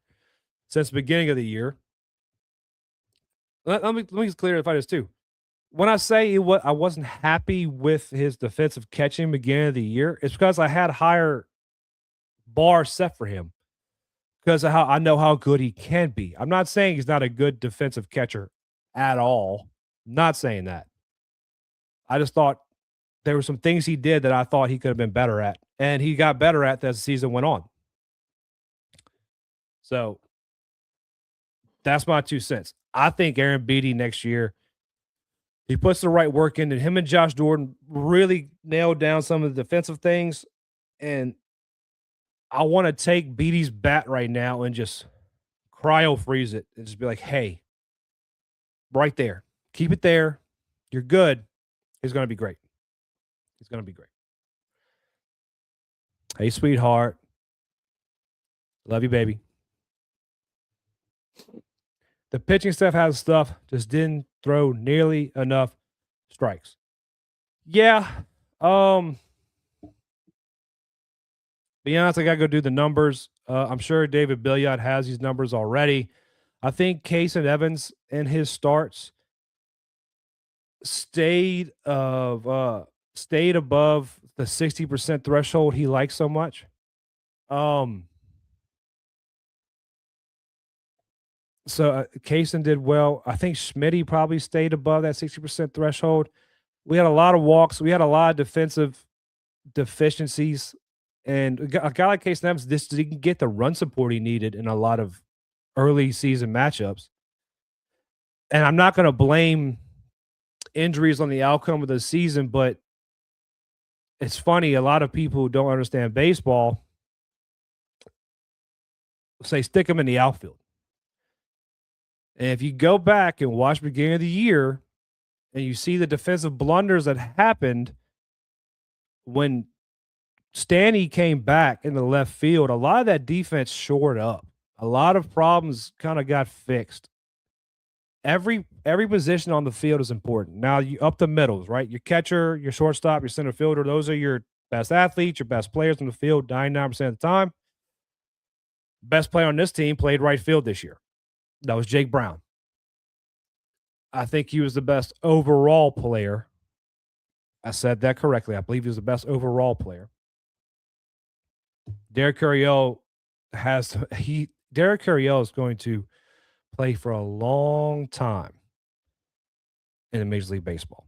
since the beginning of the year. Let me clarify this too. when I say I wasn't happy with his defensive catching beginning of the year, it's because I had higher bar set for him because of how I know how good he can be. I'm not saying he's not a good defensive catcher at all. Not saying that. I just thought there were some things he did that I thought he could have been better at, and he got better at as the season went on. So that's my 2 cents. I think Aaron Beatty next year, he puts the right work in, and him and Josh Jordan really nailed down some of the defensive things. And I want to take Beatty's bat right now and just cryo freeze it and just be like, hey, right there, keep it there. You're good. He's going to be great. He's going to be great. Hey, sweetheart. Love you, baby. The pitching staff has stuff, just didn't throw nearly enough strikes. Yeah. Be honest, I got to go do the numbers. I'm sure David Billiot has these numbers already. I think Case and Evans in his starts stayed above the 60% threshold he likes so much. So Kaysen did well. I think Schmitty probably stayed above that 60% threshold. We had a lot of walks. We had a lot of defensive deficiencies. And a guy like Kaysen Evans, this didn't get the run support he needed in a lot of early season matchups. And I'm not going to blame injuries on the outcome of the season, but it's funny. A lot of people who don't understand baseball say stick him in the outfield. And if you go back and watch the beginning of the year and you see the defensive blunders that happened when Stanny came back in the left field, a lot of that defense shored up. A lot of problems kind of got fixed. Every position on the field is important. Now, you up the middles, right? Your catcher, your shortstop, your center fielder, those are your best athletes, your best players in the field 99% of the time. Best player on this team played right field this year. That was Jake Brown. I think he was the best overall player. I said that correctly. I believe he was the best overall player. Derek Carriel is going to play for a long time in the Major League Baseball.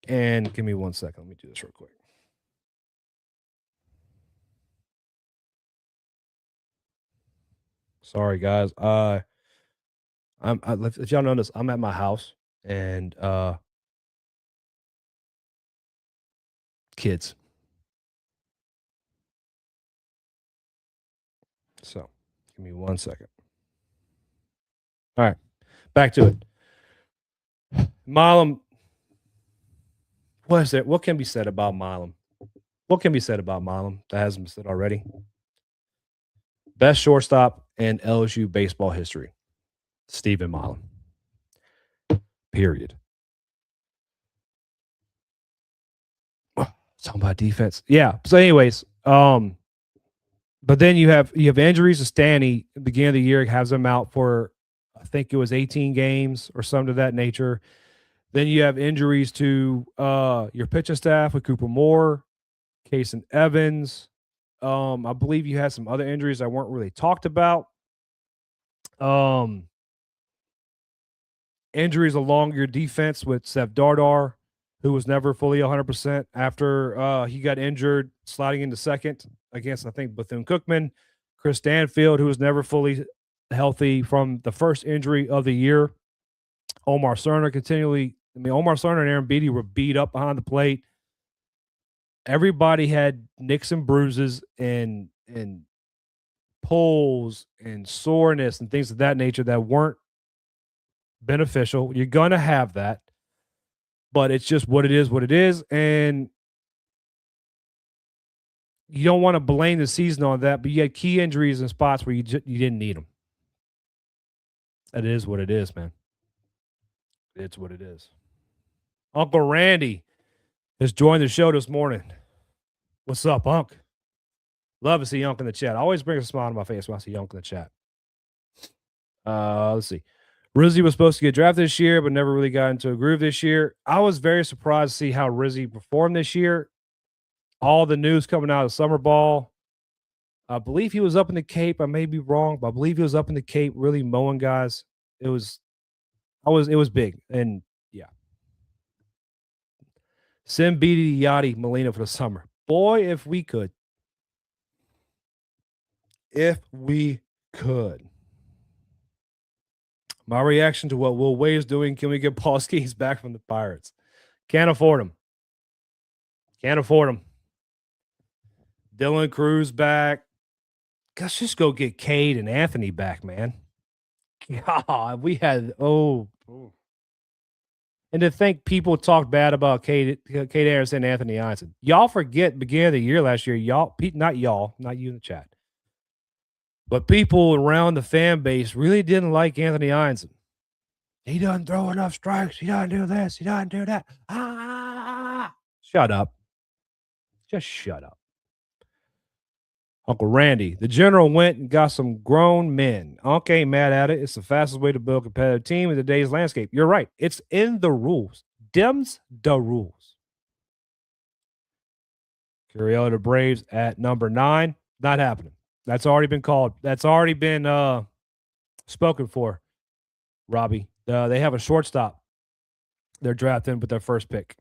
And give me 1 second. Let me do this real quick. Sorry, guys. If y'all notice, I'm at my house and kids. So, give me 1 second. All right, back to it. Milam. What is it? What can be said about Milam? What can be said about Milam that hasn't been said already? Best shortstop in LSU baseball history, Stephen Milam. Period. Talking about defense. Yeah. So, anyways, but then you have injuries to Stanny at the beginning of the year, has him out for I think it was 18 games or something of that nature. Then you have injuries to your pitching staff with Cooper Moore, Case and Evans. I believe you had some other injuries that weren't really talked about. Injuries along your defense with Seth Dardar, who was never fully 100% after he got injured sliding into second against, I think, Bethune-Cookman. Chris Stanfield, who was never fully healthy from the first injury of the year. Omar Cerner Omar Cerner and Aaron Beatty were beat up behind the plate. Everybody had nicks and bruises and pulls and soreness and things of that nature that weren't beneficial. You're going to have that, but it's just what it is. And you don't want to blame the season on that, but you had key injuries in spots where you didn't need them. That is what it is, man. It's what it is. Uncle Randy has joined the show this morning. What's up, Unc? Love to see Unc in the chat. Always brings a smile to my face when I see Unc in the chat. Let's see. Rizzy was supposed to get drafted this year, but never really got into a groove this year. I was very surprised to see how Rizzy performed this year. All the news coming out of summer ball. I believe he was up in the Cape. I may be wrong, but I believe he was up in the Cape really mowing guys. It was big. And yeah. Send Beatty Yachty Molina for the summer. Boy, if we could. If we could. My reaction to what Will Wade is doing, can we get Paul Skeens back from the Pirates? Can't afford him. Can't afford him. Dylan Cruz back. Let's just go get Cade and Anthony back, man. God, we had, and to think people talked bad about Cade Anderson and Anthony Johnson. Y'all forget beginning of the year last year, not you in the chat, but people around the fan base really didn't like Anthony Johnson. He doesn't throw enough strikes. He doesn't do this. He doesn't do that. Shut up. Just shut up. Uncle Randy, the general went and got some grown men. Uncle ain't mad at it. It's the fastest way to build a competitive team in today's landscape. You're right. It's in the rules. Dem's the rules. Curiel the Braves at number 9. Not happening. That's already been called. That's already been spoken for, Robbie. They have a shortstop they're drafting with their first pick.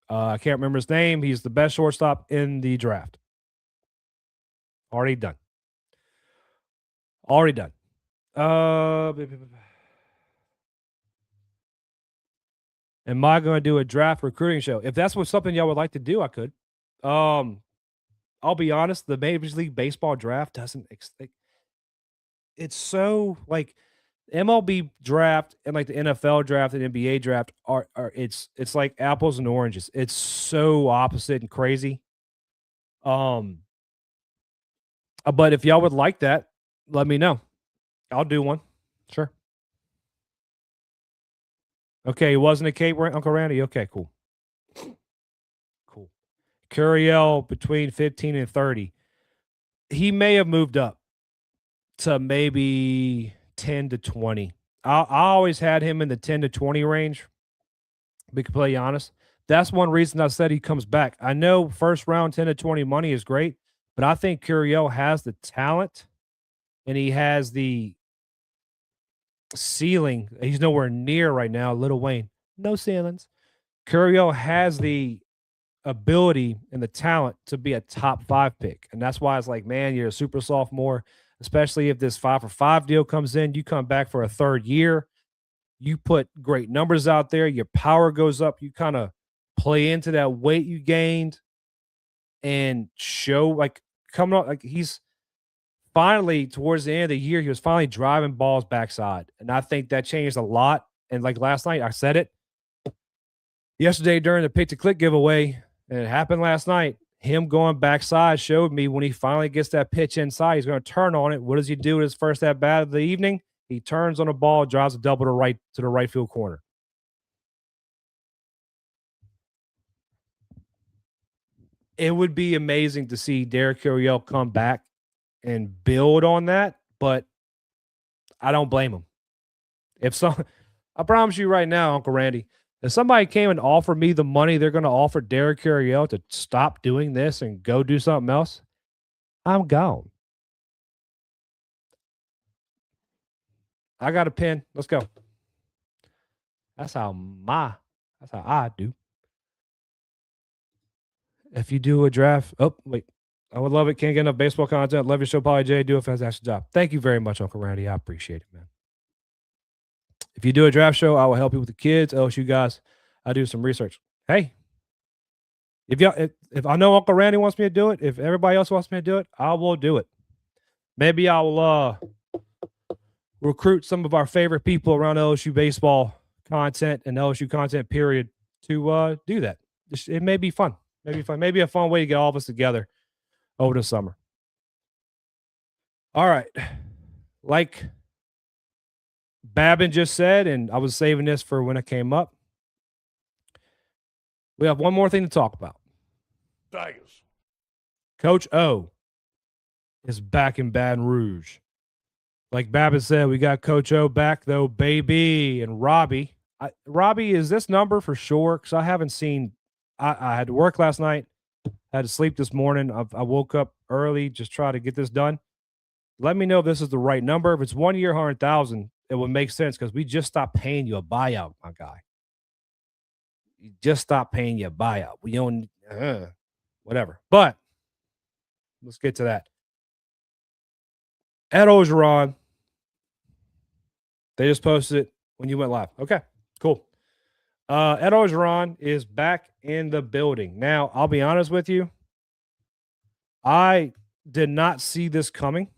I can't remember his name. He's the best shortstop in the draft. Already done. Already done. Am I going to do a draft recruiting show? If that's something y'all would like to do, I could. I'll be honest. The Major League Baseball draft doesn't. It's so like MLB draft and like the NFL draft and NBA draft are it's like apples and oranges. It's so opposite and crazy. But if y'all would like that, let me know. I'll do one. Sure. Okay, it wasn't a Cape, Uncle Randy? Okay, cool. Cool. Curiel between 15 and 30. He may have moved up to maybe 10 to 20. I always had him in the 10 to 20 range, to be completely honest. That's one reason I said he comes back. I know first round 10 to 20 money is great, but I think Curiel has the talent and he has the ceiling. He's nowhere near right now. Lil Wayne, no ceilings. Curiel has the ability and the talent to be a top 5 pick. And that's why it's like, man, you're a super sophomore, especially if this 5-for-5 deal comes in. You come back for a 3rd year. You put great numbers out there. Your power goes up. You kind of play into that weight you gained and show like coming up. Like he's finally towards the end of the year, he was finally driving balls backside. And I think that changed a lot. And like last night, I said it yesterday during the pick to click giveaway, and it happened last night. Him going backside showed me when he finally gets that pitch inside, he's going to turn on it. What does he do at his first at bat of the evening? He turns on the ball, drives a double to the right field corner. It would be amazing to see Derek Curiel come back and build on that, but I don't blame him. I promise you right now, Uncle Randy, if somebody came and offered me the money they're going to offer Derek Curiel to stop doing this and go do something else, I'm gone. I got a pen. Let's go. That's how I do. If you do a draft, I would love it. Can't get enough baseball content. Love your show, Polly J. Do a fantastic job. Thank you very much, Uncle Randy. I appreciate it, man. If you do a draft show, I will help you with the kids, LSU guys. I do some research. Hey, if I know Uncle Randy wants me to do it, if everybody else wants me to do it, I will do it. Maybe I will recruit some of our favorite people around LSU baseball content and LSU content period to do that. It may be fun. Maybe a fun way to get all of us together over the summer. All right. Like Babin just said, and I was saving this for when it came up, we have one more thing to talk about. Tigers. Coach O is back in Baton Rouge Like Babbitt said, we got Coach O back though, baby, and Robbie. Robbie, is this number for sure? Because I haven't seen. I had to work last night. Had to sleep this morning. I woke up early, just try to get this done. Let me know if this is the right number. If it's 1 year, 100,000, it would make sense because we just stopped paying you a buyout, my guy. You just stopped paying you a buyout. We own whatever. But let's get to that. Ed Ogeron, they just posted it when you went live. Okay, cool. Ed Ogeron is back in the building. Now, I'll be honest with you. I did not see this coming.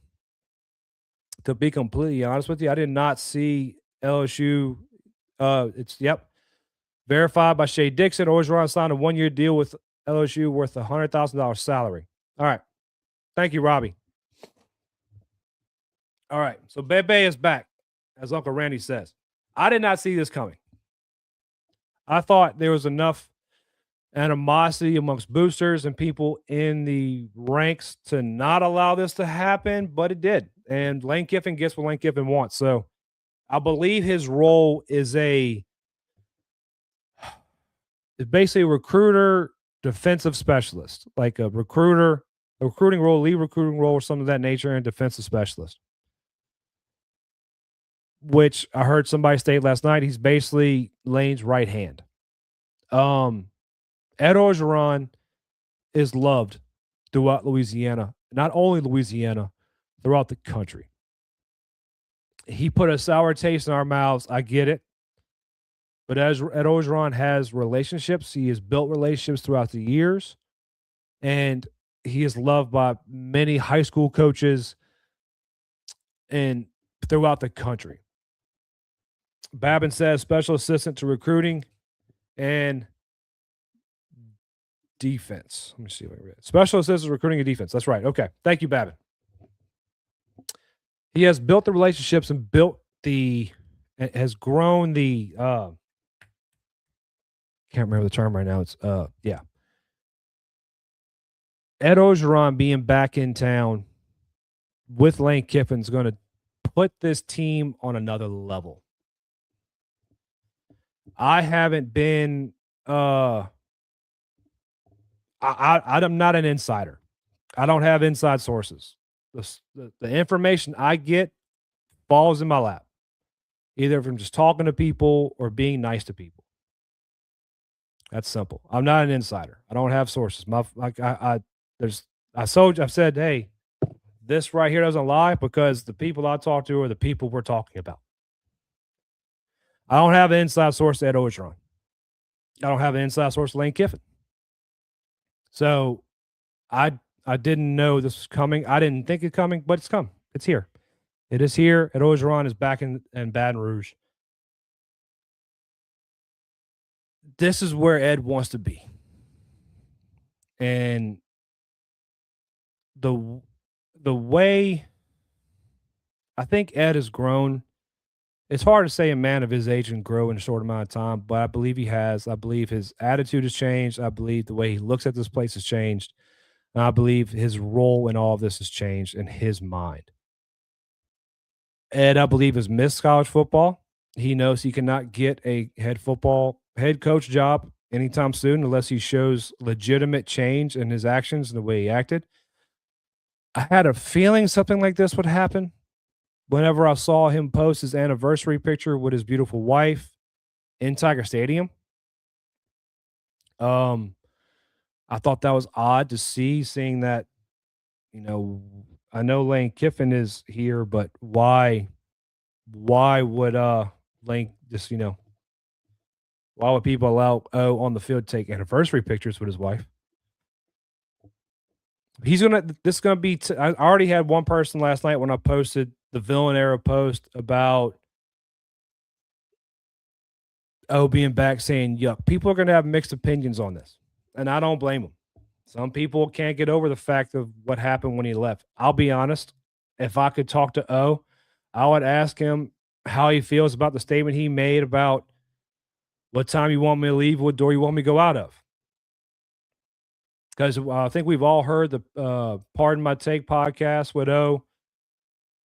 To be completely honest with you, I did not see LSU. Verified by Shea Dixon. Ogeron signed a 1 year deal with LSU worth $100,000 salary. All right. Thank you, Robbie. All right. So Bebe is back, as Uncle Randy says. I did not see this coming. I thought there was enough animosity amongst boosters and people in the ranks to not allow this to happen, but it did. And Lane Kiffin gets what Lane Kiffin wants. So I believe his role is basically a recruiter, defensive specialist, like a recruiting role, lead recruiting role, or something of that nature, and defensive specialist. Which I heard somebody state last night, he's basically Lane's right hand. Ed Ogeron is loved throughout Louisiana, not only Louisiana, throughout the country. He put a sour taste in our mouths. I get it. But as Ed Ogeron has relationships, he has built relationships throughout the years, and he is loved by many high school coaches and throughout the country. Babin says special assistant to recruiting and defense. Let me see what I read. Special assistant recruiting and defense. That's right. Okay. Thank you, Babin. He has built the relationships and has grown the can't remember the term right now. It's Ed Ogeron being back in town with Lane Kiffin is going to put this team on another level. I haven't been I'm not an insider. I don't have inside sources. The information I get falls in my lap, either from just talking to people or being nice to people. That's simple. I'm not an insider. I don't have sources. I've said, hey, this right here doesn't lie because the people I talk to are the people we're talking about. I don't have an inside source to Ed Ogeron. I don't have an inside source to Lane Kiffin. So I didn't know this was coming. I didn't think it's coming, but it's come. It's here. It is here. Ed Ogeron is back in Baton Rouge. This is where Ed wants to be. And the way I think Ed has grown, it's hard to say a man of his age can grow in a short amount of time, but I believe he has. I believe his attitude has changed. I believe the way he looks at this place has changed. And I believe his role in all of this has changed in his mind. Ed, I believe, has missed college football. He knows he cannot get a head coach job anytime soon unless he shows legitimate change in his actions and the way he acted. I had a feeling something like this would happen whenever I saw him post his anniversary picture with his beautiful wife in Tiger Stadium. I thought that was odd to seeing that, I know Lane Kiffin is here, but why would Lane just, why would people allow on the field to take anniversary pictures with his wife? This is gonna be. I already had one person last night when I posted the villain era post about being back saying, yuck. People are gonna have mixed opinions on this, and I don't blame them. Some people can't get over the fact of what happened when he left. I'll be honest. If I could talk to I would ask him how he feels about the statement he made about what time you want me to leave, what door you want me to go out of. Because I think we've all heard the Pardon My Take podcast with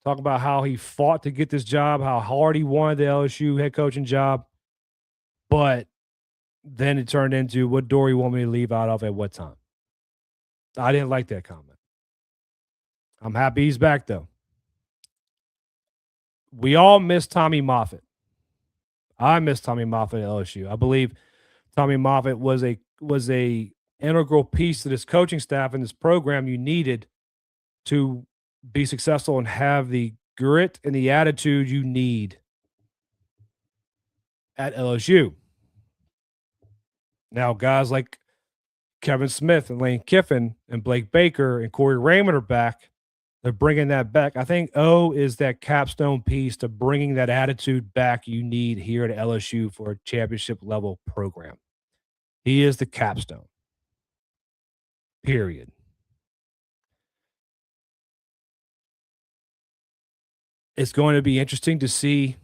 Talk about how he fought to get this job, how hard he wanted the LSU head coaching job. But then it turned into what door you want me to leave out of at what time. I didn't like that comment. I'm happy he's back, though. We all miss Tommy Moffitt. I miss Tommy Moffitt at LSU. I believe Tommy Moffitt was a integral piece to this coaching staff and this program you needed to be successful and have the grit and the attitude you need at LSU. Now, guys like Kevin Smith and Lane Kiffin and Blake Baker and Corey Raymond are back. They're bringing that back. I think O is that capstone piece to bringing that attitude back you need here at LSU for a championship level program. He is the capstone. Period. It's going to be interesting to see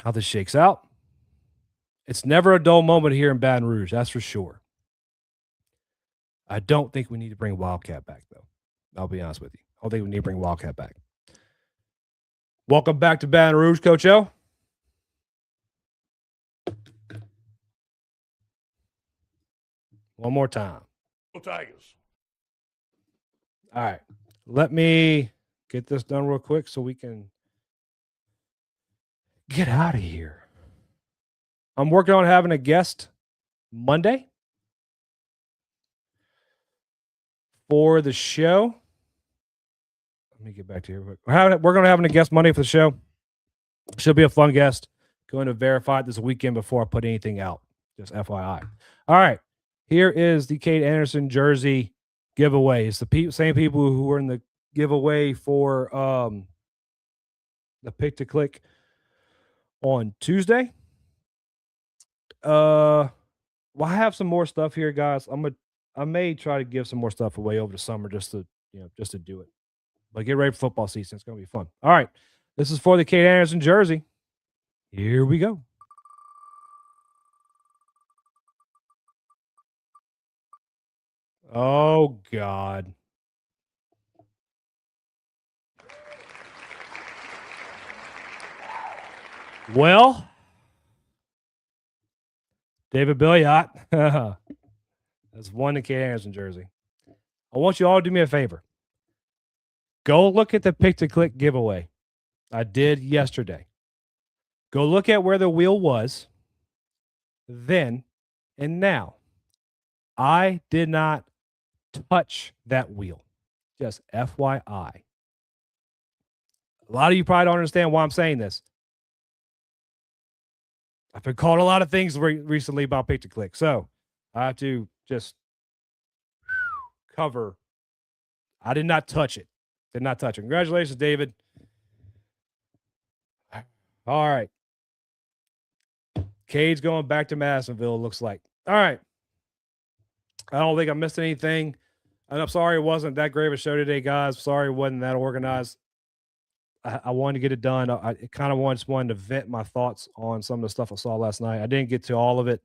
how this shakes out. It's never a dull moment here in Baton Rouge, that's for sure. I don't think we need to bring Wildcat back, though. I'll be honest with you. I don't think we need to bring Wildcat back. Welcome back to Baton Rouge, Coach O. One more time. Tigers. All right. Let me get this done real quick so we can get out of here. I'm working on having a guest Monday for the show. Let me get back to you. We're going to have a guest Monday for the show. Should be a fun guest. Going to verify it this weekend before I put anything out. Just FYI. All right. Here is the Cade Anderson jersey giveaway. It's the same people who were in the giveaway for the pick to click on Tuesday. Well, I have some more stuff here, guys. I may try to give some more stuff away over the summer just to do it. But get ready for football season. It's going to be fun. All right. This is for the Cade Anderson jersey. Here we go. Oh, God. Well, David Billiot has won the Cade Anderson jersey. I want you all to do me a favor. Go look at the pick to click giveaway I did yesterday. Go look at where the wheel was then and now. I did not touch that wheel. Just FYI. A lot of you probably don't understand why I'm saying this. I've been called a lot of things recently about pick to click. So I have to just cover. I did not touch it. Did not touch it. Congratulations, David. All right. Cade's going back to Madisonville, looks like. All right. I don't think I missed anything. And I'm sorry it wasn't that great of a show today, guys. Sorry it wasn't that organized. I wanted to get it done. I kind of just wanted to vent my thoughts on some of the stuff I saw last night. I didn't get to all of it.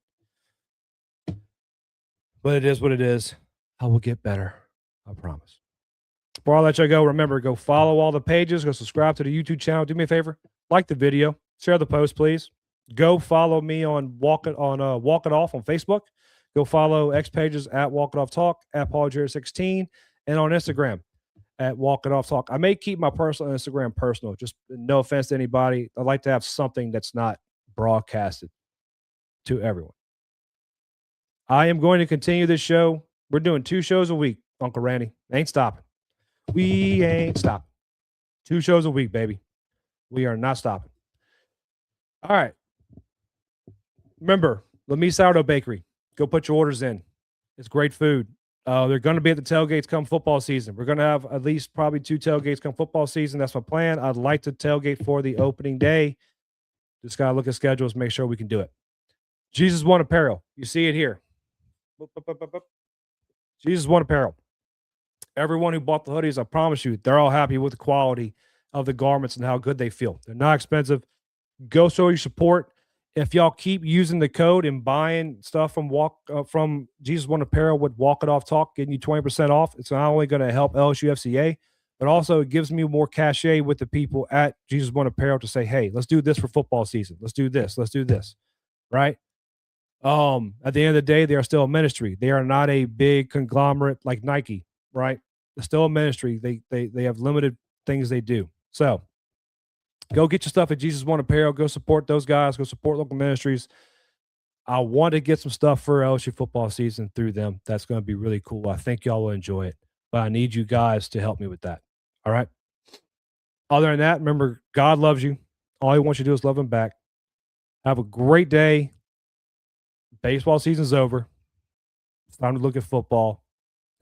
But it is what it is. I will get better. I promise. Before I let you go, remember, go follow all the pages. Go subscribe to the YouTube channel. Do me a favor. Like the video. Share the post, please. Go follow me on Walk It Off on Facebook. Go follow X pages at Walk It Off Talk, at PaulJared16, and on Instagram at Walk It Off Talk. I may keep my personal Instagram personal. Just no offense to anybody. I'd like to have something that's not broadcasted to everyone. I am going to continue this show. We're doing 2 shows a week, Uncle Randy. Ain't stopping. We ain't stopping. 2 shows a week, baby. We are not stopping. All right. Remember, Mie Sourdough Bakery. Go put your orders in. It's great food. They're going to be at the tailgates come football season. We're going to have at least probably 2 tailgates come football season. That's my plan. I'd like to tailgate for the opening day. Just got to look at schedules, make sure we can do it. Jesus One Apparel. You see it here. Jesus One Apparel. Everyone who bought the hoodies, I promise you, they're all happy with the quality of the garments and how good they feel. They're not expensive. Go show your support. If y'all keep using the code and buying stuff from Jesus One Apparel with Walk It Off Talk, getting you 20% off, it's not only going to help LSU FCA, but also it gives me more cachet with the people at Jesus One Apparel to say, hey, let's do this for football season. Let's do this. Let's do this. Right. At the end of the day, they are still a ministry. They are not a big conglomerate like Nike, right? They're still a ministry. They have limited things they do. So go get your stuff at Jesus One Apparel. Go support those guys. Go support local ministries. I want to get some stuff for LSU football season through them. That's going to be really cool. I think y'all will enjoy it, but I need you guys to help me with that. All right. Other than that, remember, God loves you. All he wants you to do is love him back. Have a great day. Baseball season's over. It's time to look at football,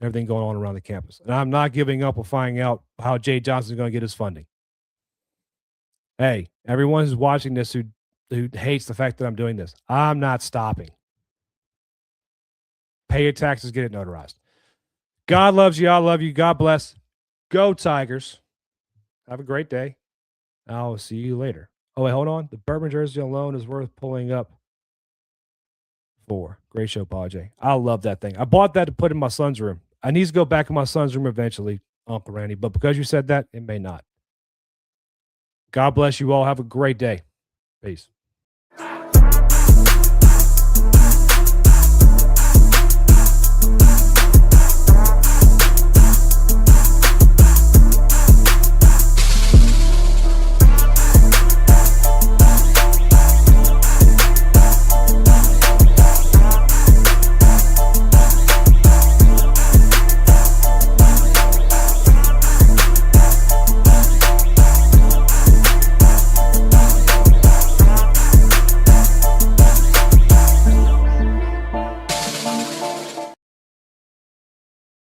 everything going on around the campus. And I'm not giving up on finding out how Jay Johnson is going to get his funding. Hey, everyone who's watching this who hates the fact that I'm doing this, I'm not stopping. Pay your taxes, get it notarized. God loves you. I love you. God bless. Go Tigers. Have a great day. I'll see you later. Oh, wait, hold on. The bourbon jersey alone is worth pulling up for. Great show, Paul J. I love that thing. I bought that to put in my son's room. I need to go back in my son's room eventually, Uncle Randy, but because you said that, it may not. God bless you all. Have a great day. Peace.